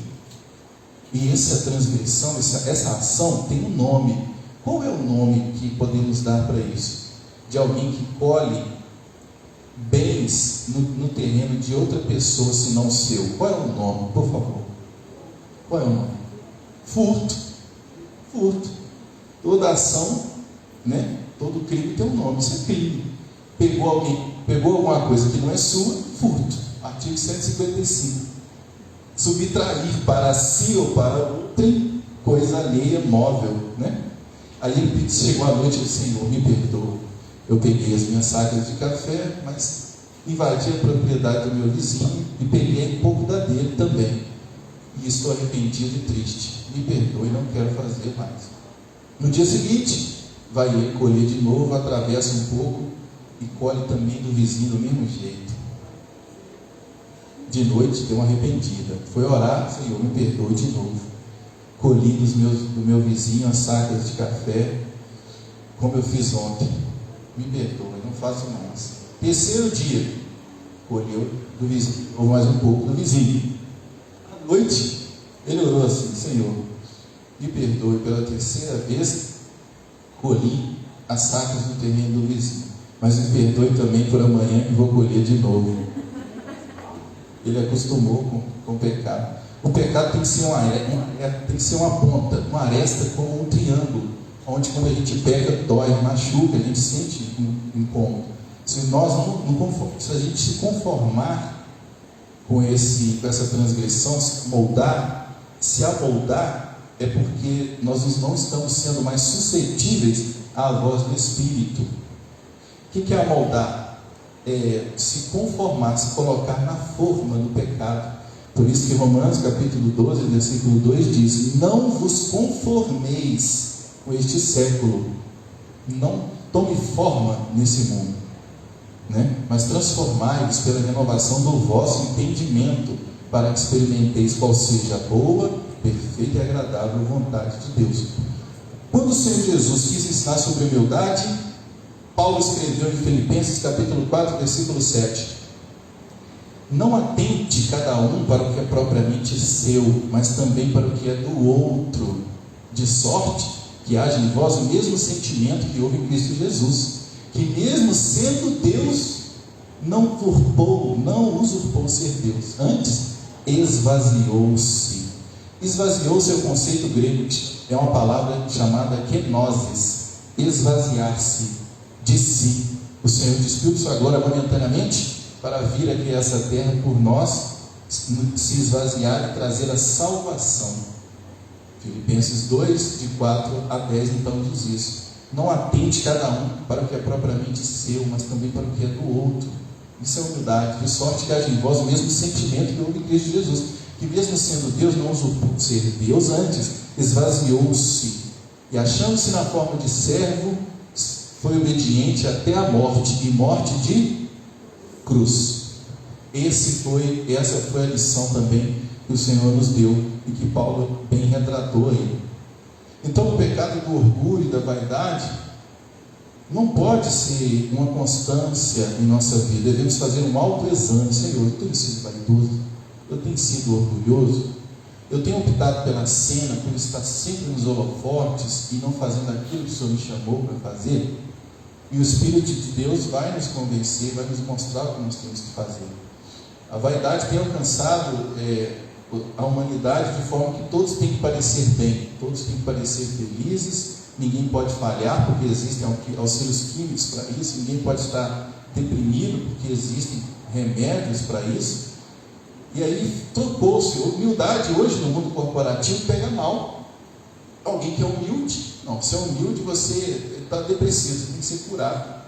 E essa transgressão, essa ação tem um nome. Qual é o nome que podemos dar para isso? De alguém que colhe bens no terreno de outra pessoa, se não o seu. Qual é o nome, por favor? Qual é o nome? Furto. Toda ação, né? Todo crime tem um nome, isso é crime. Pegou alguma coisa que não é sua, furto. Artigo 155. Subtrair para si ou para outrem coisa alheia, móvel, né? Aí ele chegou à noite e disse: Senhor, me perdoa, eu peguei as minhas sacas de café, mas invadi a propriedade do meu vizinho e peguei um pouco da dele também, e estou arrependido e triste, me perdoe, não quero fazer mais. No dia seguinte, vai ele colher de novo, atravessa um pouco e colhe também do vizinho do mesmo jeito. De noite deu uma arrependida, foi orar: Senhor, me perdoe de novo, colhi do meu vizinho as sacas de café, como eu fiz ontem, me perdoe, não faço mais. Terceiro dia, colheu do vizinho, ou mais um pouco do vizinho. À noite, ele orou assim: Senhor, me perdoe, pela terceira vez colhi as sacas no terreno do vizinho. mas me perdoe também por amanhã que vou colher de novo. Ele acostumou com o pecado. O pecado tem que ser uma ponta, uma aresta como um triângulo, onde quando a gente pega, dói, machuca, a gente sente incômodo. Se a gente se conformar com essa transgressão, se amoldar, é porque nós não estamos sendo mais suscetíveis à voz do Espírito. O que é amoldar? É se conformar, se colocar na forma do pecado. Por isso que Romanos capítulo 12, versículo 2 diz: não vos conformeis com este século, não tome forma nesse mundo, né? Mas transformai-vos pela renovação do vosso entendimento, para que experimenteis qual seja a boa, perfeita e agradável vontade de Deus. Quando o Senhor Jesus quis ensinar sobre humildade, Paulo escreveu em Filipenses capítulo 4, versículo 7: não atente cada um para o que é propriamente seu, mas também para o que é do outro, de sorte que haja em vós o mesmo sentimento que houve em Cristo Jesus, que mesmo sendo Deus, não usurpou ser Deus, antes esvaziou-se. Esvaziou-se é o conceito grego, é uma palavra chamada kenosis, esvaziar-se de si. O Senhor despiu sua glória momentaneamente para vir aqui a essa terra por nós, se esvaziar e trazer a salvação. Filipenses 2, de 4 a 10, então diz isso: não atente cada um para o que é propriamente seu, mas também para o que é do outro. Isso é humildade. De sorte que haja em vós o mesmo sentimento que houve em Cristo Jesus, que mesmo sendo Deus, não usurpou ser Deus, antes esvaziou-se, e achando-se na forma de servo, foi obediente até a morte, e morte de cruz. Essa foi a lição também que o Senhor nos deu, e que Paulo bem retratou aí. Então o pecado do orgulho e da vaidade não pode ser uma constância em nossa vida. Devemos fazer um autoexame. Senhor, eu tenho sido vaidoso, eu tenho sido orgulhoso, eu tenho optado pela cena, por estar sempre nos holofotes e não fazendo aquilo que o Senhor me chamou para fazer. E o Espírito de Deus vai nos convencer, vai nos mostrar o que nós temos que fazer. A vaidade tem alcançado a humanidade de forma que todos têm que parecer bem, todos têm que parecer felizes, ninguém pode falhar porque existem auxílios químicos para isso, ninguém pode estar deprimido porque existem remédios para isso. E aí tocou-se. Humildade hoje no mundo corporativo pega mal. Alguém que é humilde, não, se é humilde você está depressivo, você tem que ser curado,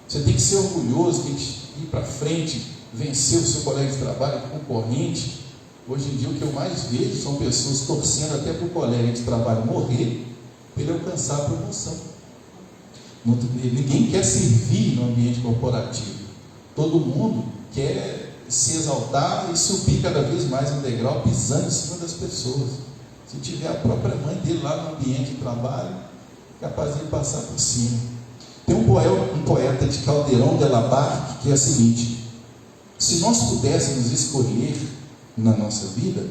você tem que ser orgulhoso, tem que ir para frente, vencer o seu colega de trabalho, concorrente. Hoje em dia o que eu mais vejo são pessoas torcendo até para o colega de trabalho morrer para ele alcançar a promoção. Ninguém quer servir no ambiente corporativo, todo mundo quer se exaltar e subir cada vez mais um degrau, pisando em cima das pessoas. Se tiver a própria mãe dele lá no ambiente de trabalho, capaz de passar por cima. Tem um poeta de Caldeirão de la Barca que é o seguinte: se nós pudéssemos escolher na nossa vida,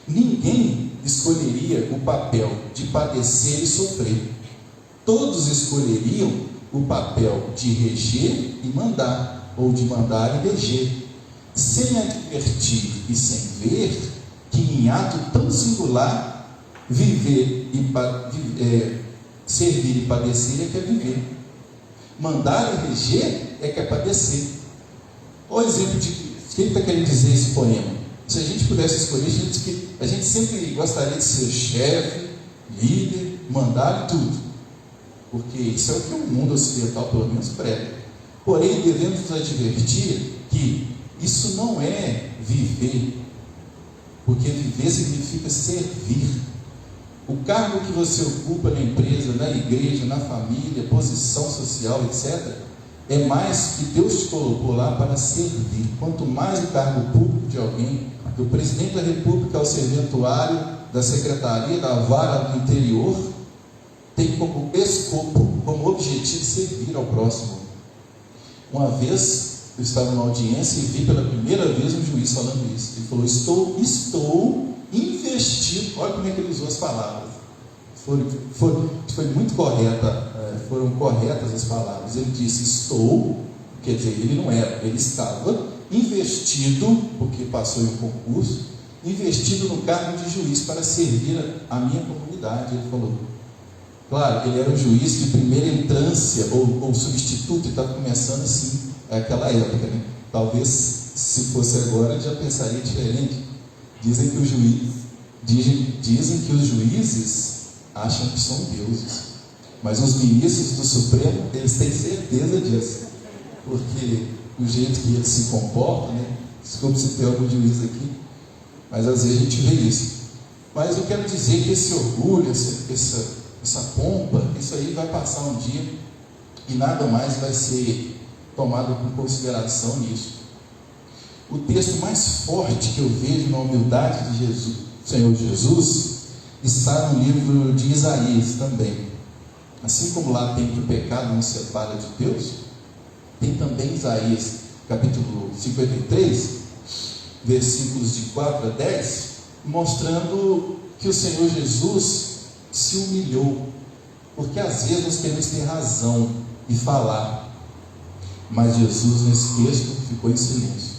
ninguém escolheria o papel de padecer e sofrer, todos escolheriam o papel de reger e mandar, ou de mandar e reger, sem advertir e sem ver que em ato tão singular servir e padecer é que é viver, mandar e reger é que é padecer. Olha o exemplo de que ele está querendo dizer esse poema. Se a gente pudesse escolher, a gente sempre gostaria de ser chefe, líder, mandar tudo, porque isso é o que o mundo ocidental pelo menos prega. Porém, devemos nos advertir que isso não é viver, porque viver significa servir. O cargo que você ocupa na empresa, na igreja, na família, posição social, etc., é mais que Deus te colocou lá para servir. Quanto mais o cargo público de alguém, do presidente da república ao serventuário, da secretaria, da vara do interior, tem como escopo, como objetivo, servir ao próximo. Uma vez eu estava numa audiência e vi pela primeira vez um juiz falando isso. Ele falou: estou investido. Olha como é que ele usou as palavras. Foi muito correta foram corretas as palavras. Ele disse: estou, quer dizer, ele não era, ele estava investido, porque passou em um concurso, investido no cargo de juiz para servir a minha comunidade. Ele falou, claro, ele era um juiz de primeira entrância, ou substituto, e estava começando assim, aquela época, né? Talvez, se fosse agora, já pensaria diferente. Dizem que os juízes acham que são deuses, mas os ministros do Supremo, eles têm certeza disso, porque o jeito que eles se comportam, né? Desculpe se tem algum juiz aqui, mas às vezes a gente vê isso. Mas eu quero dizer que esse orgulho, essa pompa, isso aí vai passar um dia e nada mais vai ser tomado com consideração nisso. O texto mais forte que eu vejo na humildade de Jesus, Senhor Jesus, está no livro de Isaías também. Assim como lá tem que o pecado nos separa de Deus, tem também Isaías capítulo 53, versículos de 4 a 10, mostrando que o Senhor Jesus se humilhou, porque às vezes nós queremos ter razão e falar, mas Jesus nesse texto ficou em silêncio.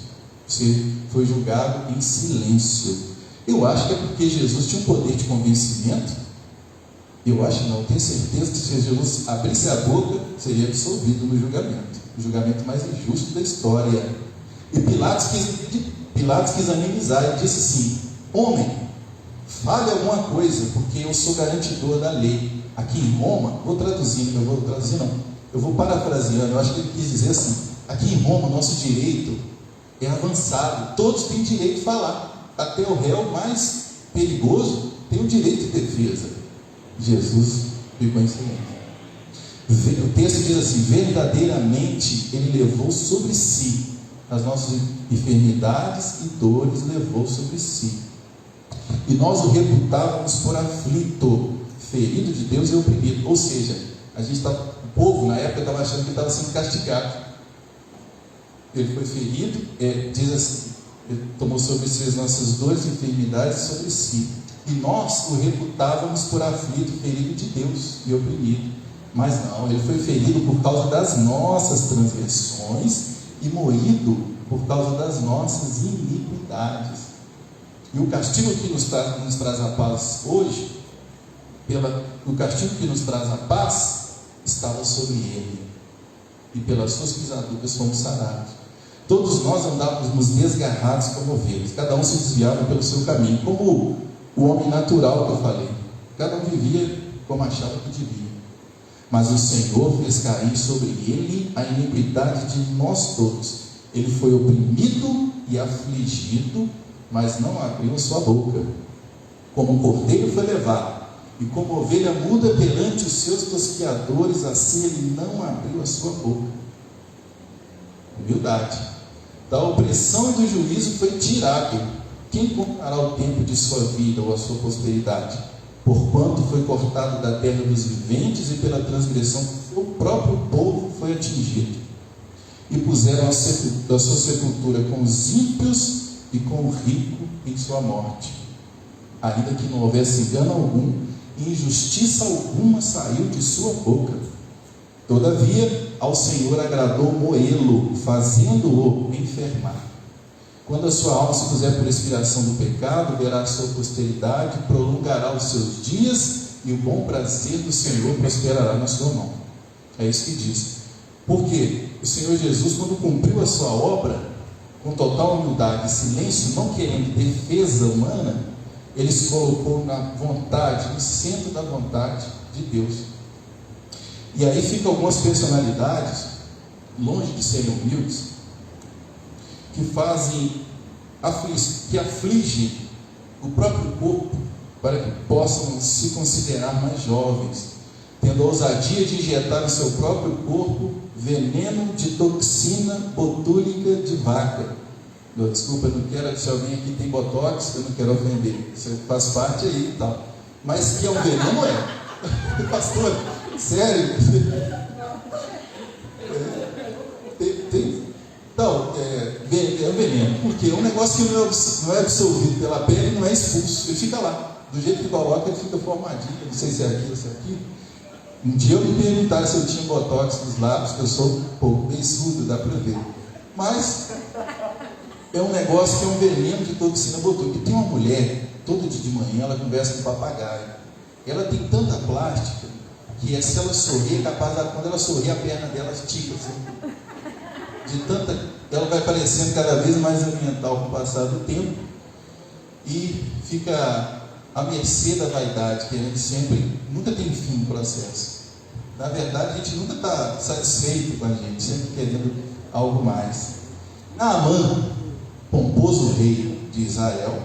Você foi julgado em silêncio. Eu acho que é porque Jesus tinha um poder de convencimento. Eu acho que não, tenho certeza que se Jesus abrisse a boca, seria absolvido no julgamento, o julgamento mais injusto da história. E Pilatos quis amenizar e disse assim: homem, fale alguma coisa, porque eu sou garantidor da lei. Aqui em Roma, eu vou parafraseando, eu acho que ele quis dizer assim: aqui em Roma, nosso direito é avançado, todos têm direito de falar, até o réu mais perigoso tem o direito de defesa. Jesus ficou em silêncio. O texto diz assim: verdadeiramente ele levou sobre si as nossas enfermidades e dores, levou sobre si, e nós o reputávamos por aflito, ferido de Deus e oprimido. Ou seja, o povo na época estava achando que estava sendo castigado. Ele foi ferido, diz assim, ele tomou sobre si as nossas dores e enfermidades sobre si, e nós o reputávamos por aflito, ferido de Deus e oprimido. Mas não, ele foi ferido por causa das nossas transgressões e moído por causa das nossas iniquidades. E o castigo que nos traz a paz hoje, o castigo que nos traz a paz estava sobre ele, e pelas suas pisaduras fomos sarados. Todos nós andávamos desgarrados como ovelhas, cada um se desviava pelo seu caminho, como o homem natural que eu falei. Cada um vivia como achava que devia. Mas o Senhor fez cair sobre ele a iniquidade de nós todos. Ele foi oprimido e afligido, mas não abriu a sua boca. Como um cordeiro foi levado, e como ovelha muda perante os seus tosqueadores, assim ele não abriu a sua boca. Humildade. Da opressão e do juízo foi tirado. Quem contará o tempo de sua vida ou a sua prosperidade? Porquanto foi cortado da terra dos viventes, e pela transgressão do seu próprio povo foi atingido. E puseram a sua sepultura com os ímpios e com o rico em sua morte. Ainda que não houvesse engano algum, e injustiça alguma saiu de sua boca. Todavia, ao Senhor agradou moê-lo, fazendo-o enfermar. Quando a sua alma se puser por expiração do pecado, verá a sua posteridade, prolongará os seus dias, e o bom prazer do Senhor prosperará na sua mão. É isso que diz. Porque o Senhor Jesus, quando cumpriu a sua obra, com total humildade e silêncio, não querendo defesa humana, ele se colocou na vontade, no centro da vontade de Deus. E aí ficam algumas personalidades, longe de serem humildes, que afligem o próprio corpo, para que possam se considerar mais jovens, tendo a ousadia de injetar no seu próprio corpo veneno de toxina botúlica de vaca. Desculpa, eu não quero, se alguém aqui tem botox, eu não quero ofender, você faz parte aí e tal, mas que é um veneno, pastor, sério? Então, é um veneno, porque é um negócio que não é absorvido pela pele, não é expulso, ele fica lá, do jeito que coloca, ele fica formadinho, não sei se é aquilo, se é aquilo, Um dia eu me perguntaram se eu tinha botox nos lábios, que eu sou um pouco bem surdo, dá para ver. Mas é um negócio que é um veneno de toxina botulínica. E tem uma mulher, todo dia de manhã, ela conversa com o papagaio. Ela tem tanta plástica que se ela sorrir, é capaz de, quando ela sorrir, a perna dela estica assim. De tanta, ela vai parecendo cada vez mais ambiental com o passar do tempo e fica à mercê da vaidade, que a gente sempre, nunca tem fim no processo. Na verdade, a gente nunca está satisfeito com a gente, sempre querendo algo mais. Naamã, pomposo rei de Israel,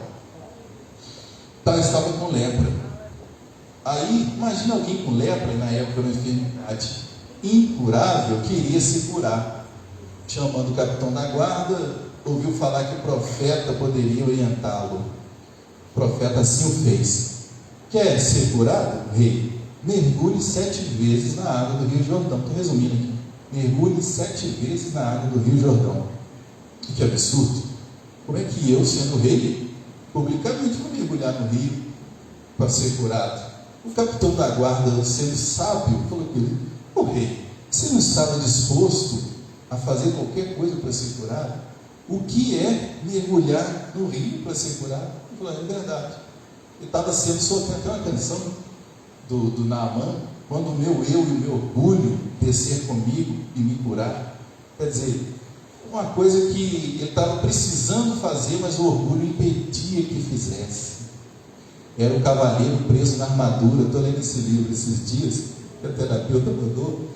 estava com lepra. Aí, imagina alguém com lepra, na época, uma enfermidade incurável, queria se curar. Chamando o capitão da guarda, ouviu falar que o profeta poderia orientá-lo. O profeta assim o fez. Quer ser curado, rei? Mergulhe 7 vezes na água do Rio Jordão. Estou resumindo aqui. Mergulhe 7 vezes na água do Rio Jordão. Que absurdo. Como é que eu, sendo rei, publicamente vou mergulhar no rio para ser curado? O capitão da guarda, sendo sábio, falou com ele: ô rei, você não estava disposto a fazer qualquer coisa para ser curado? O que é mergulhar no rio para ser curado? Ele falou: é verdade. Ele estava sendo sofrendo. Até uma canção do Naamã: quando o meu eu e o meu orgulho descer comigo e me curar. Quer dizer, uma coisa que ele estava precisando fazer, mas o orgulho impedia que fizesse. Era o cavaleiro preso na armadura. Estou lendo esse livro esses dias, que a terapeuta mandou,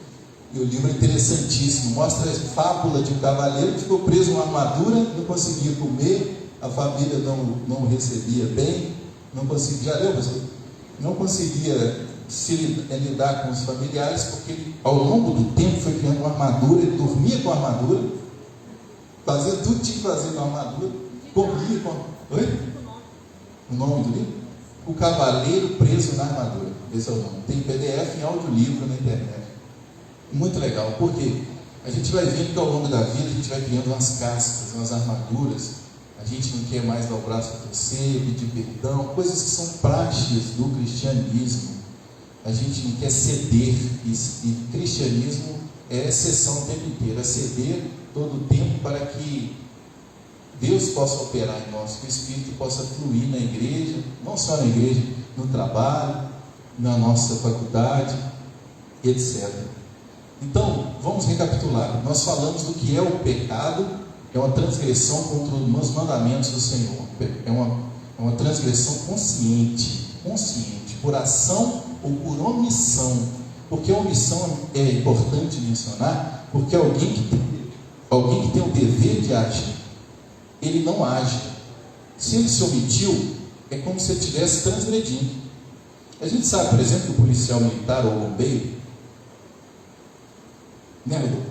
e o livro é interessantíssimo. Mostra a fábula de um cavaleiro que ficou preso numa armadura, não conseguia comer, a família não o recebia bem, não conseguia, já leu, pastor? Não conseguia lidar com os familiares, porque ele, ao longo do tempo, foi criando uma armadura. Ele dormia com a armadura, fazia tudo que tinha que fazer com a armadura, comia com a... Oi? O nome do livro? O Cavaleiro Preso na Armadura. Esse é o nome. Tem PDF em audiolivro na internet. Muito legal, porque a gente vai vendo que ao longo da vida a gente vai criando umas cascas, umas armaduras. A gente não quer mais dar o braço para torcer, pedir perdão, coisas que são práticas do cristianismo. A gente não quer ceder, e cristianismo é exceção o tempo inteiro, é ceder todo o tempo para que Deus possa operar em nós, que o Espírito possa fluir na igreja, não só na igreja, no trabalho, na nossa faculdade, etc. Então, vamos recapitular. Nós falamos do que é o pecado. É uma transgressão contra os mandamentos do Senhor. É uma transgressão consciente, por ação ou por omissão. Porque a omissão é importante mencionar, porque alguém que tem o dever de agir, ele não age. Se ele se omitiu, é como se ele estivesse transgredindo. A gente sabe, por exemplo, que o policial militar ou o bombeiro, né,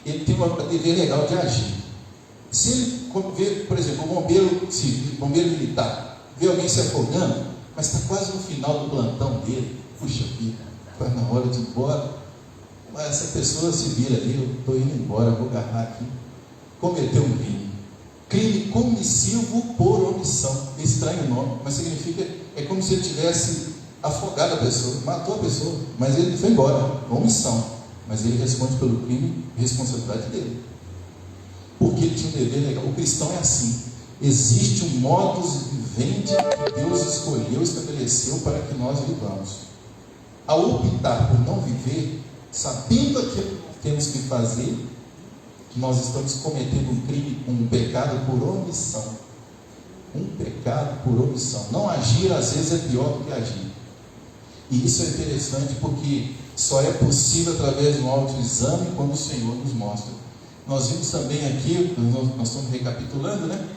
ele tem um dever legal de agir. Se ele vê, por exemplo, o bombeiro militar, vê alguém se afogando, mas está quase no final do plantão dele, puxa vida, está na hora de ir embora, mas essa pessoa se vira ali: eu estou indo embora, vou agarrar aqui. Cometeu um crime comissivo por omissão. Estranho o nome, mas significa, é como se ele tivesse afogado a pessoa, matou a pessoa, mas ele foi embora, omissão, mas ele responde pelo crime, responsabilidade dele, porque ele tinha um dever legal. O cristão é assim, existe um modus vivendi que Deus escolheu, estabeleceu para que nós vivamos. Ao optar por não viver, sabendo aquilo que temos que fazer, nós estamos cometendo um crime, um pecado por omissão. Um pecado por omissão. Não agir às vezes é pior do que agir. E isso é interessante porque só é possível através de um autoexame, quando o Senhor nos mostra. Nós vimos também aqui, nós estamos recapitulando, né?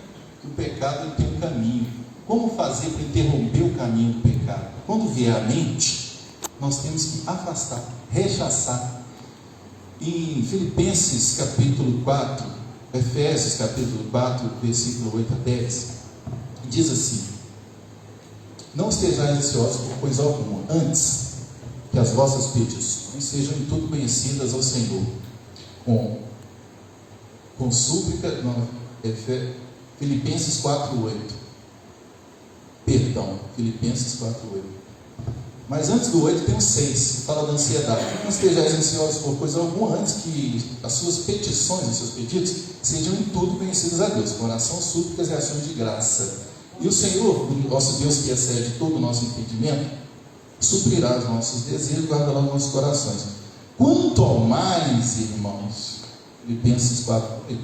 Que o pecado ele tem um caminho. Como fazer para interromper o caminho do pecado? Quando vier à mente, nós temos que afastar, rechaçar. Em Filipenses capítulo 4, Efésios capítulo 4, versículo 8 a 10, diz assim: não estejais ansiosos por coisa alguma, antes que as vossas petições sejam em tudo conhecidas ao Senhor, com súplica. Filipenses 4, 8. Perdão, Filipenses 4, 8. Mas antes do 8 tem o 6, que fala da ansiedade. Não estejais ansiosos por coisa alguma, antes que as suas petições, os seus pedidos, sejam em tudo conhecidos a Deus, com oração, súplicas e ações de graça. E o Senhor, o nosso Deus que excede todo o nosso entendimento, suprirá os nossos desejos e guardará os nossos corações. Quanto ao mais, irmãos, Filipenses 4:8,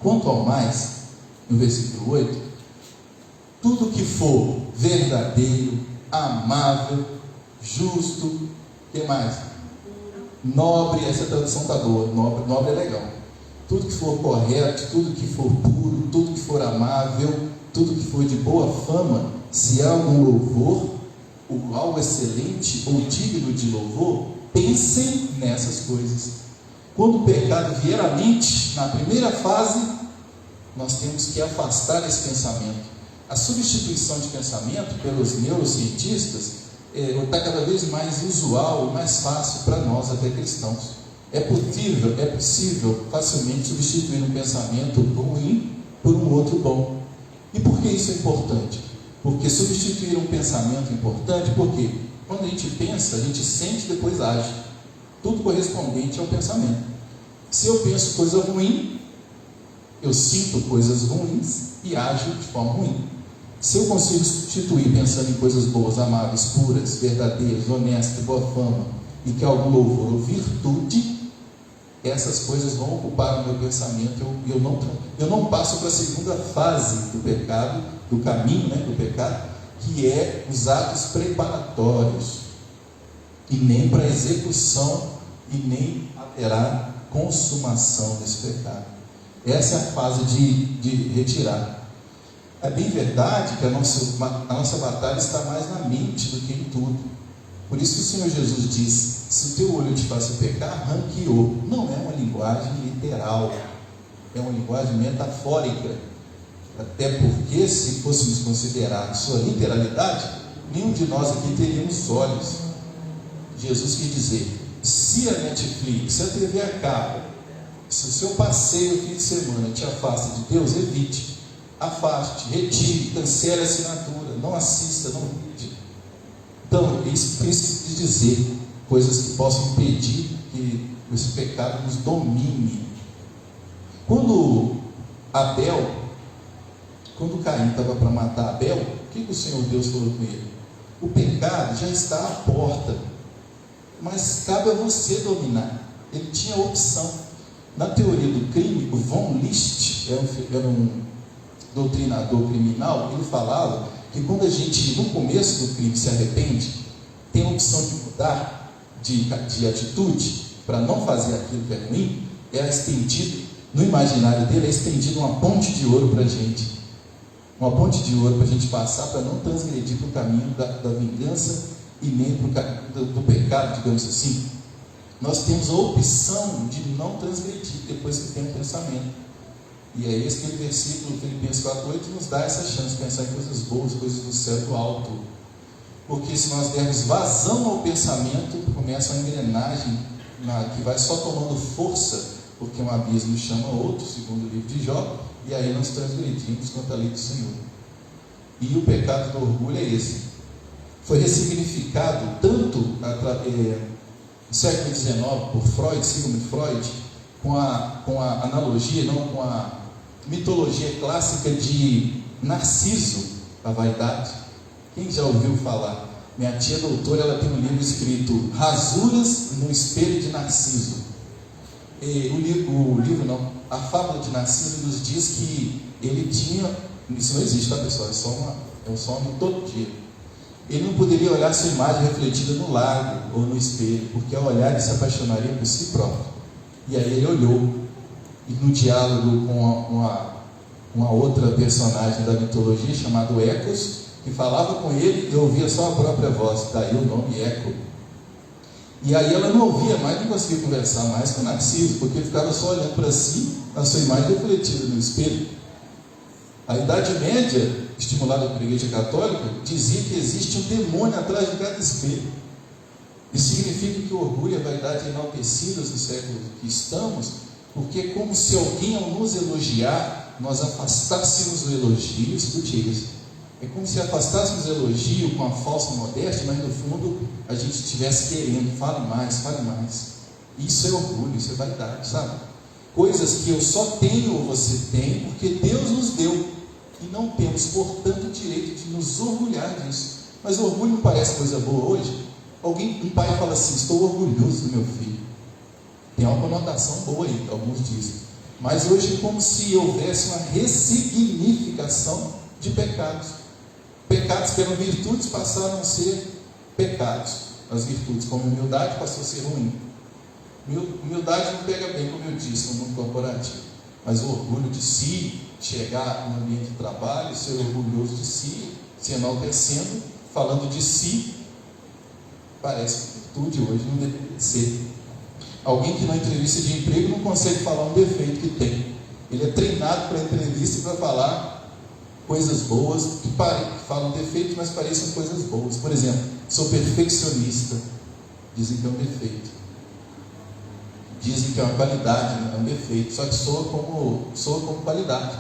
quanto ao mais, no versículo 8, tudo que for verdadeiro, amável, justo, que mais? Nobre, essa tradução está boa, nobre é legal. Tudo que for correto, tudo que for puro, tudo que for amável, tudo que for de boa fama, se há algum louvor, ou algo excelente ou digno de louvor, pensem nessas coisas. Quando o pecado vier à mente, na primeira fase, nós temos que afastar esse pensamento. A substituição de pensamento pelos neurocientistas está cada vez mais usual e mais fácil para nós, até cristãos. É possível facilmente substituir um pensamento ruim por um outro bom. E por que isso é importante? Porque substituir um pensamento é importante, porque quando a gente pensa, a gente sente e depois age. Tudo correspondente ao pensamento. Se eu penso coisa ruim, eu sinto coisas ruins e ajo de forma ruim. Se eu consigo substituir pensando em coisas boas, amáveis, puras, verdadeiras, honestas, boa fama, e que algum louvor ou virtude, essas coisas vão ocupar o meu pensamento. Eu não passo para a segunda fase do pecado, do caminho, do pecado, que é os atos preparatórios, e nem para a execução, e nem haverá consumação desse pecado. Essa é a fase de retirar. É bem verdade que a nossa batalha está mais na mente do que em tudo. Por isso que o Senhor Jesus diz: se o teu olho te faz pecar, arranque-o. Não é uma linguagem literal, é uma linguagem metafórica. Até porque, se fôssemos considerar sua literalidade, nenhum de nós aqui teríamos olhos. Jesus quis dizer: se a Netflix, se a TV a cabo, se o seu passeio no fim de semana te afasta de Deus, evite, afaste, retire, cancele a assinatura, não assista, não vide. Então, isso precisa dizer coisas que possam impedir que esse pecado nos domine. Quando Caim estava para matar Abel, o que o Senhor Deus falou com ele? O pecado já está à porta, mas cabe a você dominar. Ele tinha opção. Na teoria do crime, o Von List era um doutrinador criminal. Ele falava que quando a gente, no começo do crime, se arrepende, tem a opção de mudar de atitude para não fazer aquilo que é ruim, é estendido, no imaginário dele, é estendido uma ponte de ouro para a gente. Uma ponte de ouro para a gente passar, para não transgredir para o caminho da vingança e nem para o caminho do pecado, digamos assim. Nós temos a opção de não transgredir depois que tem um pensamento. E é esse que o versículo Filipenses 4:8 nos dá essa chance de pensar em coisas boas, coisas do céu do alto. Porque se nós dermos vazão ao pensamento, começa uma engrenagem que vai só tomando força, porque um abismo chama outro, segundo o livro de Jó, e aí nós transgredimos contra a lei do Senhor. E o pecado do orgulho é esse. Foi ressignificado tanto no século XIX por Freud, Sigmund Freud, com a analogia, não com a mitologia clássica de Narciso, a vaidade. Quem já ouviu falar? Minha tia doutora, ela tem um livro escrito Rasuras no Espelho de Narciso. A fábula de Narciso nos diz que ele tinha, isso não existe, tá pessoal, é só uma mitologia. Ele não poderia olhar sua imagem refletida no lago ou no espelho, porque ao olhar ele se apaixonaria por si próprio. E aí ele olhou, e no diálogo com uma outra personagem da mitologia, chamado Ecos, que falava com ele e ouvia só a própria voz, daí o nome Eco. E aí ela não ouvia mais, não conseguia conversar mais com Narciso, porque ele ficava só olhando para si, a sua imagem refletida no espelho. A Idade Média, estimulada pela Igreja Católica, dizia que existe um demônio atrás de cada espelho. Isso significa que o orgulho e a vaidade enaltecidas no século que estamos, porque é como se alguém, ao nos elogiar, nós afastássemos o elogio. Escute isso. É como se afastássemos elogio com a falsa modéstia, mas no fundo a gente estivesse querendo, fale mais, fale mais. Isso é orgulho, isso é vaidade, sabe? Coisas que eu só tenho ou você tem, porque Deus nos deu, e não temos, portanto, o direito de nos orgulhar disso. Mas o orgulho não parece coisa boa hoje? Um pai fala assim: estou orgulhoso do meu filho. Tem uma conotação boa aí, alguns dizem. Mas hoje é como se houvesse uma ressignificação de pecados. Pecados que eram virtudes passaram a ser pecados. As virtudes, como humildade, passou a ser ruim. Humildade não pega bem, como eu disse, no mundo corporativo. Mas o orgulho de si, chegar no ambiente de trabalho, ser orgulhoso de si, se enaltecendo, falando de si, parece virtude hoje, não deveria ser. Alguém que na entrevista de emprego não consegue falar um defeito que tem. Ele é treinado para entrevista e para falar coisas boas, que falam defeitos, mas parecem coisas boas. Por exemplo, sou perfeccionista. Dizem que é um defeito. Dizem que é uma qualidade, não é um defeito. Só que soa como qualidade.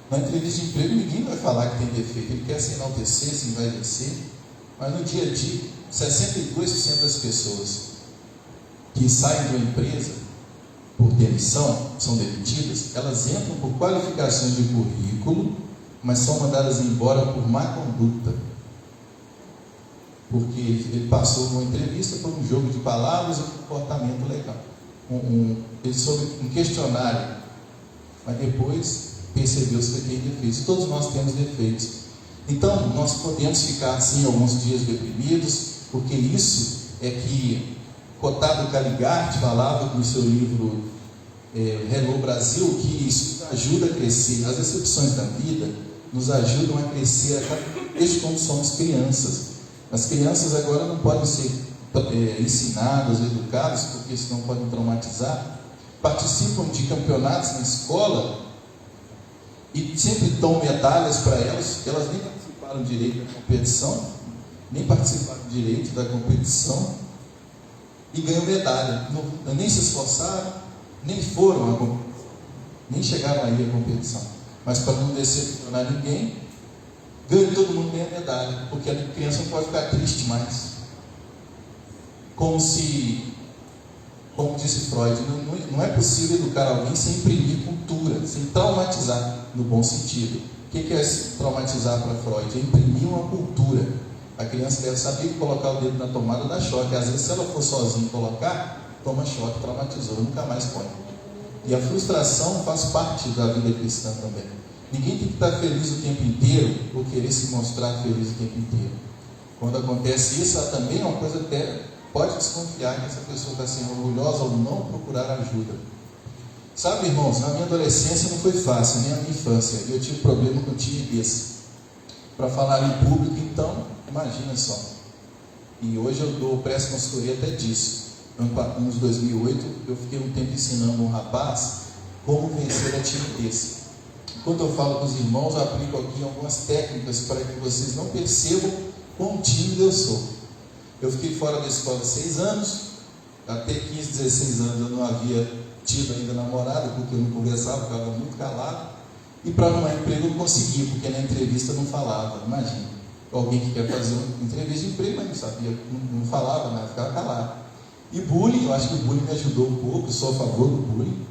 Na entrevista de emprego ninguém vai falar que tem defeito. Ele quer se enaltecer, se envaidecer. Mas no dia a dia, 62% das pessoas que saem de uma empresa por demissão, são demitidas, elas entram por qualificações de currículo, mas são mandadas embora por má conduta. Porque ele passou uma entrevista por um jogo de palavras e um comportamento legal. Ele soube um questionário, mas depois percebeu-se que tem defeitos. Todos nós temos defeitos. Então, nós podemos ficar assim alguns dias deprimidos, porque isso é que Cotado Caligarte falava no seu livro Hello Brasil, que isso ajuda a crescer. As decepções da vida nos ajudam a crescer desde quando somos crianças. As crianças agora não podem ser ensinadas, educadas, porque senão podem traumatizar. Participam de campeonatos na escola e sempre dão medalhas para elas. Elas nem participaram direito da competição, e ganham medalha. Nem se esforçaram, nem foram, nem chegaram a ir à competição. Mas para não decepcionar ninguém, todo mundo ganha medalha, porque a criança não pode ficar triste mais. Como disse Freud, não é possível educar alguém sem imprimir cultura, sem traumatizar, no bom sentido. O que é traumatizar para Freud? É imprimir uma cultura. A criança deve saber que colocar o dedo na tomada dá choque. Às vezes, se ela for sozinha colocar, toma choque, traumatizou, nunca mais põe. E a frustração faz parte da vida cristã também. Ninguém tem que estar feliz o tempo inteiro ou querer se mostrar feliz o tempo inteiro. Quando acontece isso, ela também é uma coisa que pode desconfiar que essa pessoa está sendo orgulhosa ou não procurar ajuda. Sabe, irmãos, na minha adolescência não foi fácil, nem na minha infância. Eu tive problema com timidez. Para falar em público, então, imagina só. E hoje eu presto consultoria até disso. Em 2008, eu fiquei um tempo ensinando um rapaz como vencer a timidez. Quando eu falo com os irmãos, eu aplico aqui algumas técnicas para que vocês não percebam quão tímido eu sou. Eu fiquei fora da escola 6 anos, até 15, 16 anos eu não havia tido ainda namorada, porque eu não conversava, ficava muito calado. E para arrumar emprego eu não conseguia, porque na entrevista eu não falava. Imagina, alguém que quer fazer uma entrevista de emprego, mas não sabia, não falava, né? Ficava calado. E bullying, eu acho que o bullying me ajudou um pouco, eu sou a favor do bullying.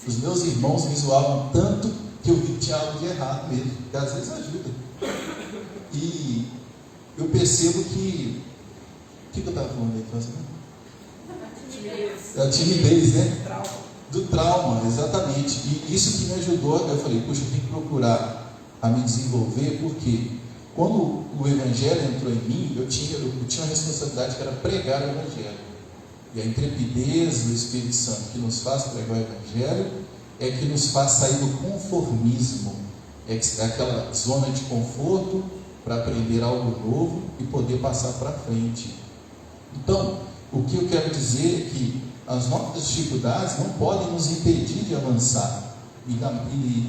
Os meus irmãos me zoavam tanto que eu vi que tinha algo de errado mesmo, que às vezes ajuda. E eu percebo que... O que eu estava falando da infância? A timidez, né? Do trauma, exatamente. E isso que me ajudou, eu falei, puxa, eu tenho que procurar a me desenvolver, porque quando o Evangelho entrou em mim, eu tinha uma responsabilidade que era pregar o Evangelho. E a intrepidez do Espírito Santo que nos faz pregar o Evangelho é que nos faz sair do conformismo, é aquela zona de conforto para aprender algo novo e poder passar para frente. Então, o que eu quero dizer é que as nossas dificuldades não podem nos impedir de avançar, e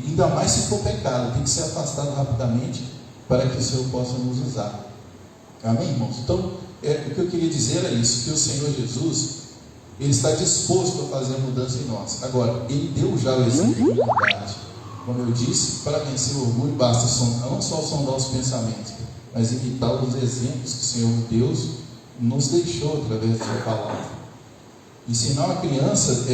ainda mais se for pecado, tem que ser afastado rapidamente para que o Senhor possa nos usar. Amém, irmãos? Então, o que eu queria dizer é isso, que o Senhor Jesus, Ele está disposto a fazer a mudança em nós. Agora, Ele deu já o exemplo de humildade. como eu disse, para vencer o orgulho basta não só sondar os pensamentos, mas imitar os exemplos que o Senhor Deus nos deixou através da sua palavra. Ensinar uma criança,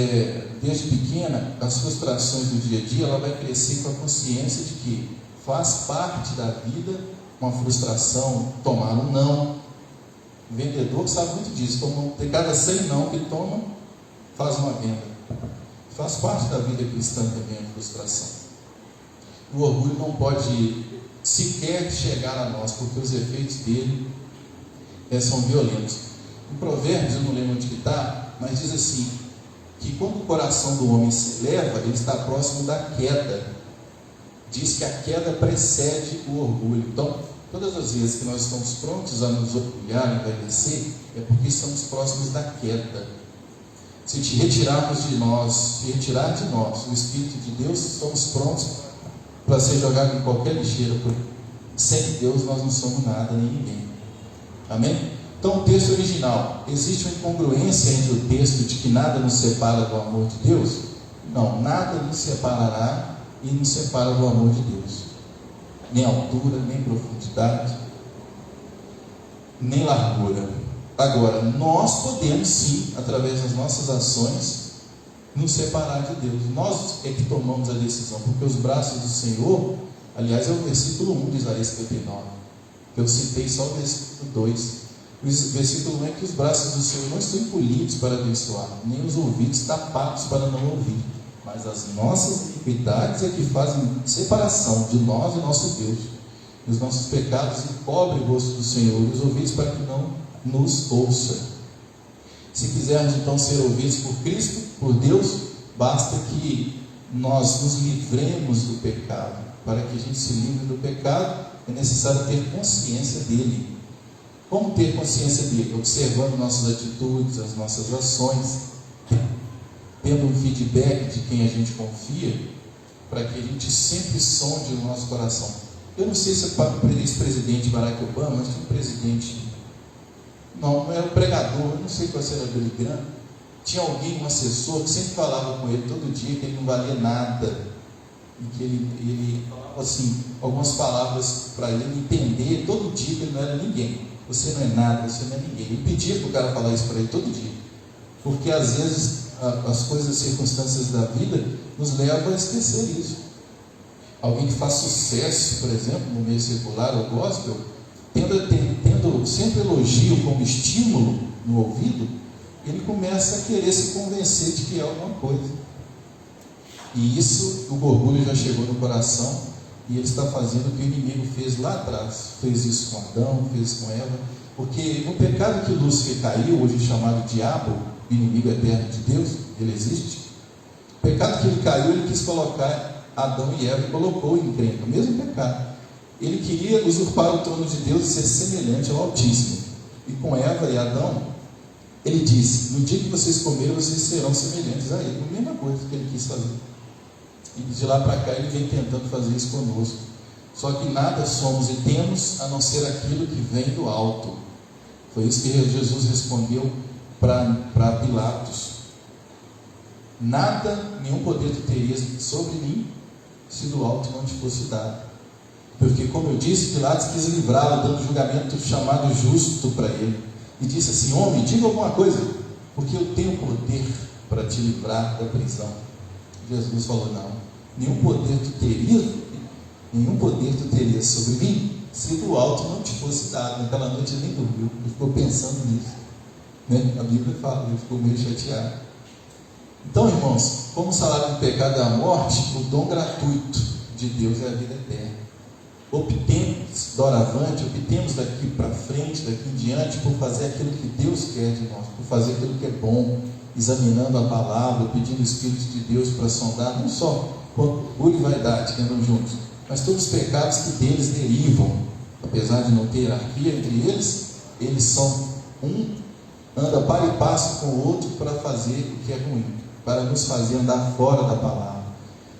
desde pequena, as frustrações do dia a dia, ela vai crescer com a consciência de que faz parte da vida uma frustração, tomar um não. O vendedor sabe muito disso, de cada 100 não que ele toma, faz uma venda. Faz parte da vida cristã também a frustração. O orgulho não pode sequer chegar a nós, porque os efeitos dele são violentos. Em Provérbios, eu não lembro onde que está, mas diz assim, que quando o coração do homem se eleva, ele está próximo da queda. Diz que a queda precede o orgulho. Então, todas as vezes que nós estamos prontos a nos orgulhar, envelhecer, é porque estamos próximos da queda. Se te retirarmos de nós, se retirar de nós o Espírito de Deus, estamos prontos para ser jogado em qualquer lixeira, porque sem Deus nós não somos nada nem ninguém. Amém? Então, o texto original, existe uma incongruência entre o texto de que nada nos separa do amor de Deus? Não, nada nos separará e nos separa do amor de Deus. Nem altura, nem profundidade, nem largura. Agora, nós podemos sim, através das nossas ações, nos separar de Deus. Nós é que tomamos a decisão, porque os braços do Senhor, aliás, é o versículo 1 de Isaías 59, que eu citei só o versículo 2. O versículo 1 é que os braços do Senhor não estão encolhidos para abençoar, nem os ouvidos tapados para não ouvir, mas as nossas iniquidades é que fazem separação de nós e nosso Deus. E os nossos pecados encobrem o rosto do Senhor, e os ouvidos para que não nos ouça. Se quisermos então ser ouvidos por Cristo, por Deus, basta que nós nos livremos do pecado. Para que a gente se livre do pecado, é necessário ter consciência dele. Como ter consciência dele? Observando nossas atitudes, as nossas ações, tendo um feedback de quem a gente confia, para que a gente sempre sonde o nosso coração. Eu não sei se é o ex-presidente Barack Obama, mas tinha um presidente, não era um pregador, eu não sei qual era o Billy Graham, tinha alguém, um assessor, que sempre falava com ele todo dia que ele não valia nada, e que ele falava assim, algumas palavras para ele entender todo dia que ele não era ninguém. Você não é nada, você não é ninguém. Ele pedia para o cara falar isso para ele todo dia, porque às vezes as coisas, as circunstâncias da vida nos levam a esquecer isso. Alguém que faz sucesso, por exemplo, no meio secular ou gospel, tendo sempre elogio como estímulo no ouvido, ele começa a querer se convencer de que é alguma coisa. E isso, o orgulho já chegou no coração, e ele está fazendo o que o inimigo fez lá atrás. Fez isso com Adão, fez com Eva, porque no pecado que Lúcifer caiu, hoje chamado diabo, o inimigo eterno de Deus, ele existe. O pecado que ele caiu, ele quis colocar Adão e Eva, e colocou em encrenca, o mesmo pecado. Ele queria usurpar o trono de Deus e ser semelhante ao Altíssimo. E com Eva e Adão, ele disse, no dia que vocês comerem, vocês serão semelhantes a ele. A mesma coisa que ele quis fazer. E de lá para cá ele vem tentando fazer isso conosco. Só que nada somos e temos a não ser aquilo que vem do alto. Foi isso que Jesus respondeu para Pilatos. Nada, nenhum poder tu terias sobre mim, se do alto não te fosse dado. Porque, como eu disse, Pilatos quis livrá-lo, dando julgamento chamado justo para ele. E disse assim, homem, diga alguma coisa, porque eu tenho poder para te livrar da prisão. Jesus falou, não, nenhum poder tu terias sobre mim, se do alto não te fosse dado. Naquela noite ele nem dormiu, ele ficou pensando nisso, né? A Bíblia fala, ele ficou meio chateado. Então, irmãos, como o salário do pecado é a morte, o dom gratuito de Deus é a vida eterna. Optemos, doravante, optemos daqui para frente, daqui em diante, por fazer aquilo que Deus quer de nós, por fazer aquilo que é bom, examinando a palavra, pedindo o Espírito de Deus para sondar, não só orgulho e vaidade que andam juntos, mas todos os pecados que deles derivam. Apesar de não ter hierarquia entre eles, eles são anda para e passo com o outro para fazer o que é ruim, para nos fazer andar fora da palavra.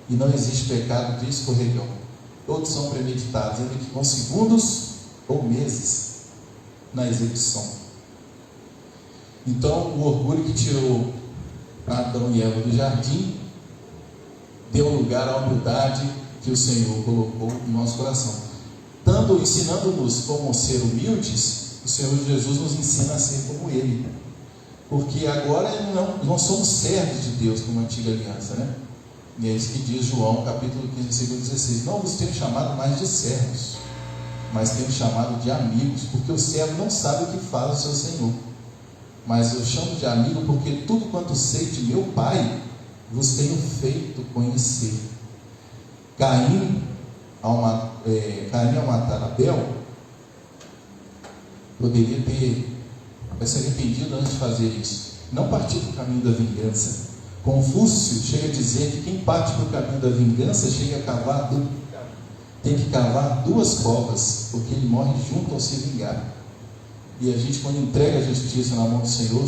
E não existe pecado de escorregão. Todos são premeditados, ainda que com segundos ou meses na execução. Então, o orgulho que tirou Adão e Eva do jardim deu lugar à humildade que o Senhor colocou no nosso coração. Tanto ensinando-nos como ser humildes, o Senhor Jesus nos ensina a ser como Ele. Porque agora não somos servos de Deus como a antiga aliança, né? E é isso que diz João, capítulo 15, versículo 16. Não vos tenho chamado mais de servos, mas tenho chamado de amigos, porque o servo não sabe o que faz o seu senhor. Mas eu chamo de amigo porque tudo quanto sei de meu Pai vos tenho feito conhecer. Caim, ao matar Abel, poderia ter se arrependido antes de fazer isso, não partir para o caminho da vingança. Confúcio chega a dizer que quem parte para o caminho da vingança tem que cavar duas covas, porque ele morre junto ao se vingar. E a gente, quando entrega a justiça na mão do Senhor,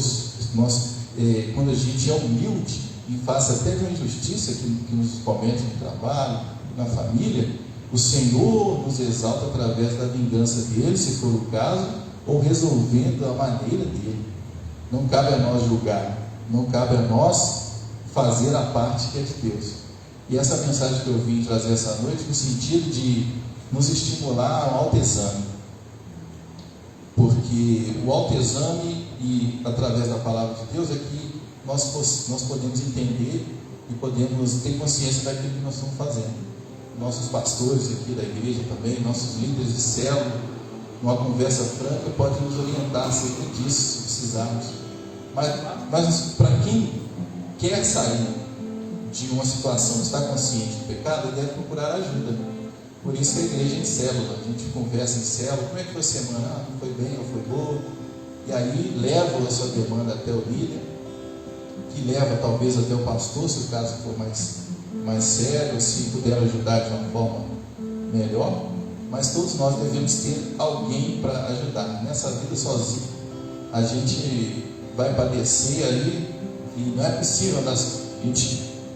quando a gente é humilde e faz até de uma injustiça que nos comete no trabalho, na família, o Senhor nos exalta através da vingança dele, se for o caso, ou resolvendo a maneira dele. Não cabe a nós julgar, não cabe a nós fazer a parte que é de Deus. E essa mensagem que eu vim trazer essa noite, no sentido de nos estimular ao autoexame, porque o autoexame, e através da palavra de Deus, é que nós podemos entender e podemos ter consciência daquilo que nós estamos fazendo. Nossos pastores aqui da igreja também, nossos líderes de célula, numa conversa franca, pode nos orientar acerca disso, se precisarmos. Mas para quem quer sair de uma situação, está consciente do pecado, deve procurar ajuda. Por isso que a igreja é em célula, a gente conversa em célula. Como é que foi a semana? Não foi bem ou foi boa? E aí leva a sua demanda até o líder, que leva talvez até o pastor, se o caso for mais sério, se puder ajudar de uma forma melhor. Mas todos nós devemos ter alguém para ajudar. Nessa vida sozinho, a gente vai padecer ali, e não é possível.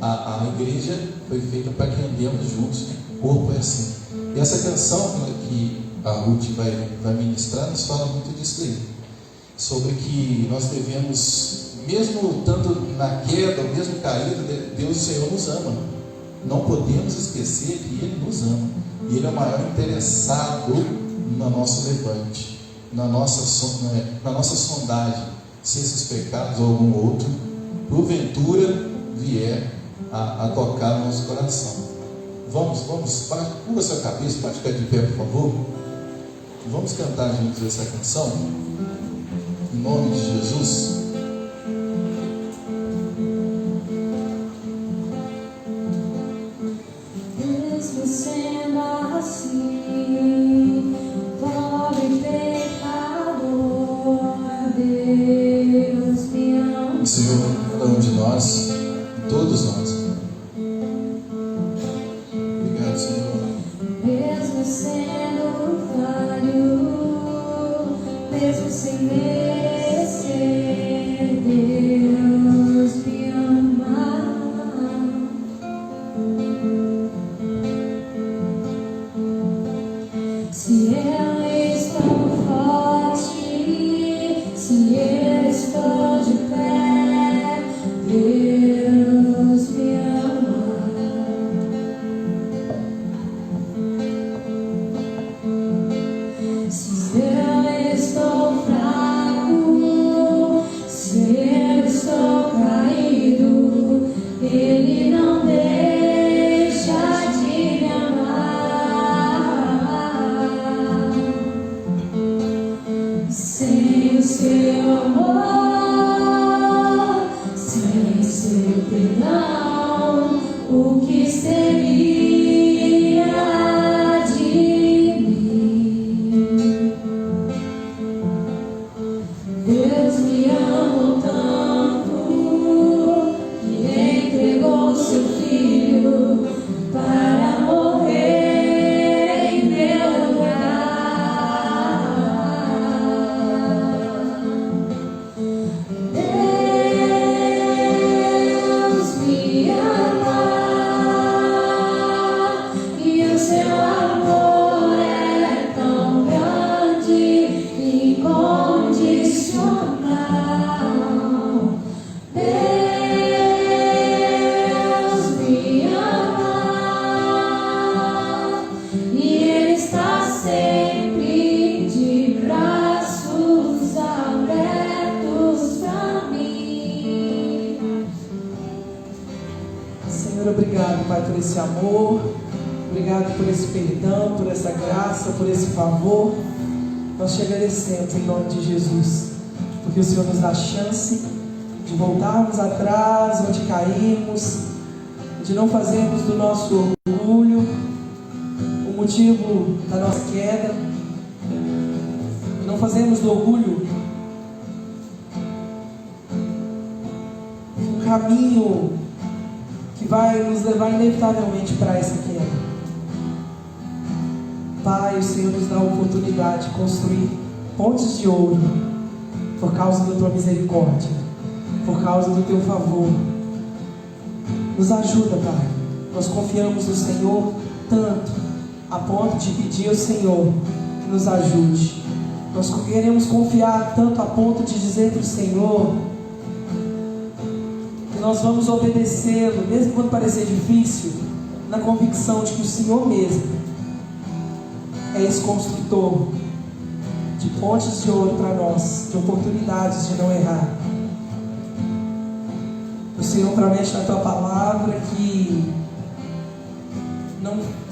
A igreja foi feita para que andemos juntos, o corpo é assim. E essa canção que a Ruth vai ministrar nos fala muito disso aí, sobre que nós devemos, mesmo estando na queda, ou mesmo caído, Deus, o Senhor, nos ama. Não podemos esquecer que Ele nos ama, e Ele é o maior interessado no nosso levante, na nossa sondagem, se esses pecados ou algum outro porventura vier a tocar no nosso coração. Vamos, curva sua cabeça, pode ficar de pé, por favor. Vamos cantar juntos essa canção, em nome de Jesus. Mesmo sendo assim, pobre pecador, Deus me ama. O Senhor, cada um de nós, todos nós. Obrigado, Senhor. Mesmo sendo falho, mesmo sem merecer, Deus me ama. Se eu estou forte, se eu estou de pé, Deus me ama. Se eu estou fraco, se eu estou caído, Ele não deixa de me amar. Sem o seu amor, sem seu perdão, o que seria de mim? Deus me amou tanto que entregou seu filho para morrer em meu lugar. Deus me ama. Senhor, obrigado, Pai, por esse amor, obrigado por esse perdão, por essa graça, por esse favor. Nós te agradecemos em nome de Jesus, porque o Senhor nos dá chance de voltarmos atrás onde caímos, de não fazermos do nosso orgulho o motivo da nossa queda, de não fazermos do orgulho um caminho que vai nos levar inevitavelmente para essa queda. Pai, o Senhor nos dá a oportunidade de construir pontes de ouro por causa da Tua misericórdia, por causa do Teu favor. Nos ajuda, Pai. Nós confiamos no Senhor tanto a ponto de pedir ao Senhor que nos ajude. Nós queremos confiar tanto a ponto de dizer para o Senhor que nós vamos obedecê-lo, mesmo quando parecer difícil, na convicção de que o Senhor mesmo é esse construtor de pontes de ouro para nós, de oportunidades de não errar. O Senhor promete na Tua palavra que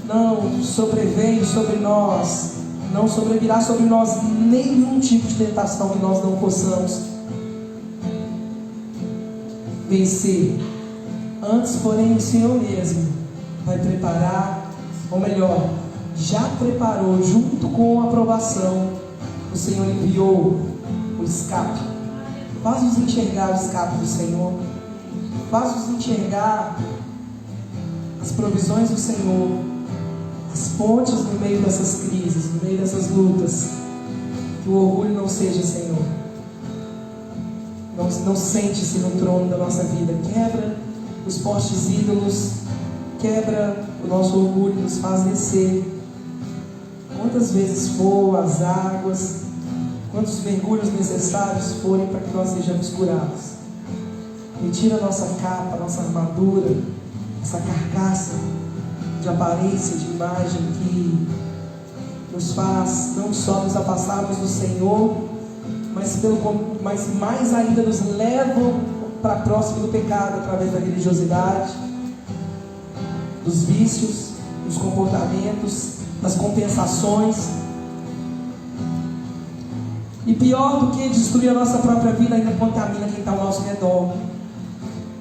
não sobreveio sobre nós, não sobrevirá sobre nós nenhum tipo de tentação que nós não possamos vencer. Antes, porém, o Senhor mesmo vai preparar, ou melhor, já preparou, junto com a aprovação, o Senhor enviou o escape. Faz-nos enxergar o escape do Senhor, faz-nos enxergar as provisões do Senhor, as pontes no meio dessas crises, no meio dessas lutas. Que o orgulho não seja, Senhor, não sente-se no trono da nossa vida. Quebra os postes ídolos, quebra o nosso orgulho, nos faz descer quantas vezes for as águas, quantos mergulhos necessários forem para que nós sejamos curados. Retira a nossa capa, a nossa armadura, essa carcaça de aparência, de imagem que nos faz não só nos afastarmos do Senhor, mas mais ainda nos levam para próximo do pecado através da religiosidade, dos vícios, dos comportamentos, das compensações. E pior do que destruir a nossa própria vida, ainda contamina quem está ao nosso redor,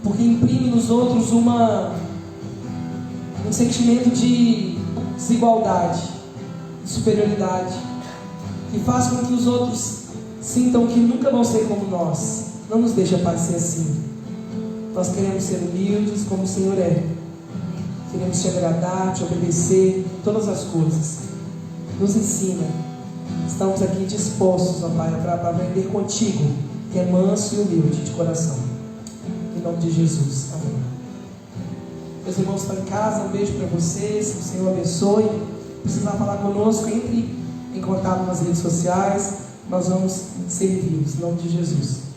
porque imprime nos outros um sentimento de desigualdade, de superioridade, que faz com que os outros sintam que nunca vão ser como nós. Não nos deixa parecer assim. Nós queremos ser humildes como o Senhor é. Queremos te agradar, te obedecer, todas as coisas. Nos ensina. Estamos aqui dispostos, ó Pai, para aprender contigo, que é manso e humilde de coração. Em nome de Jesus. Amém. Meus irmãos estão em casa, um beijo para vocês. Que o Senhor abençoe. Precisar falar conosco, entre em contato nas redes sociais. Nós vamos servir. Em nome de Jesus.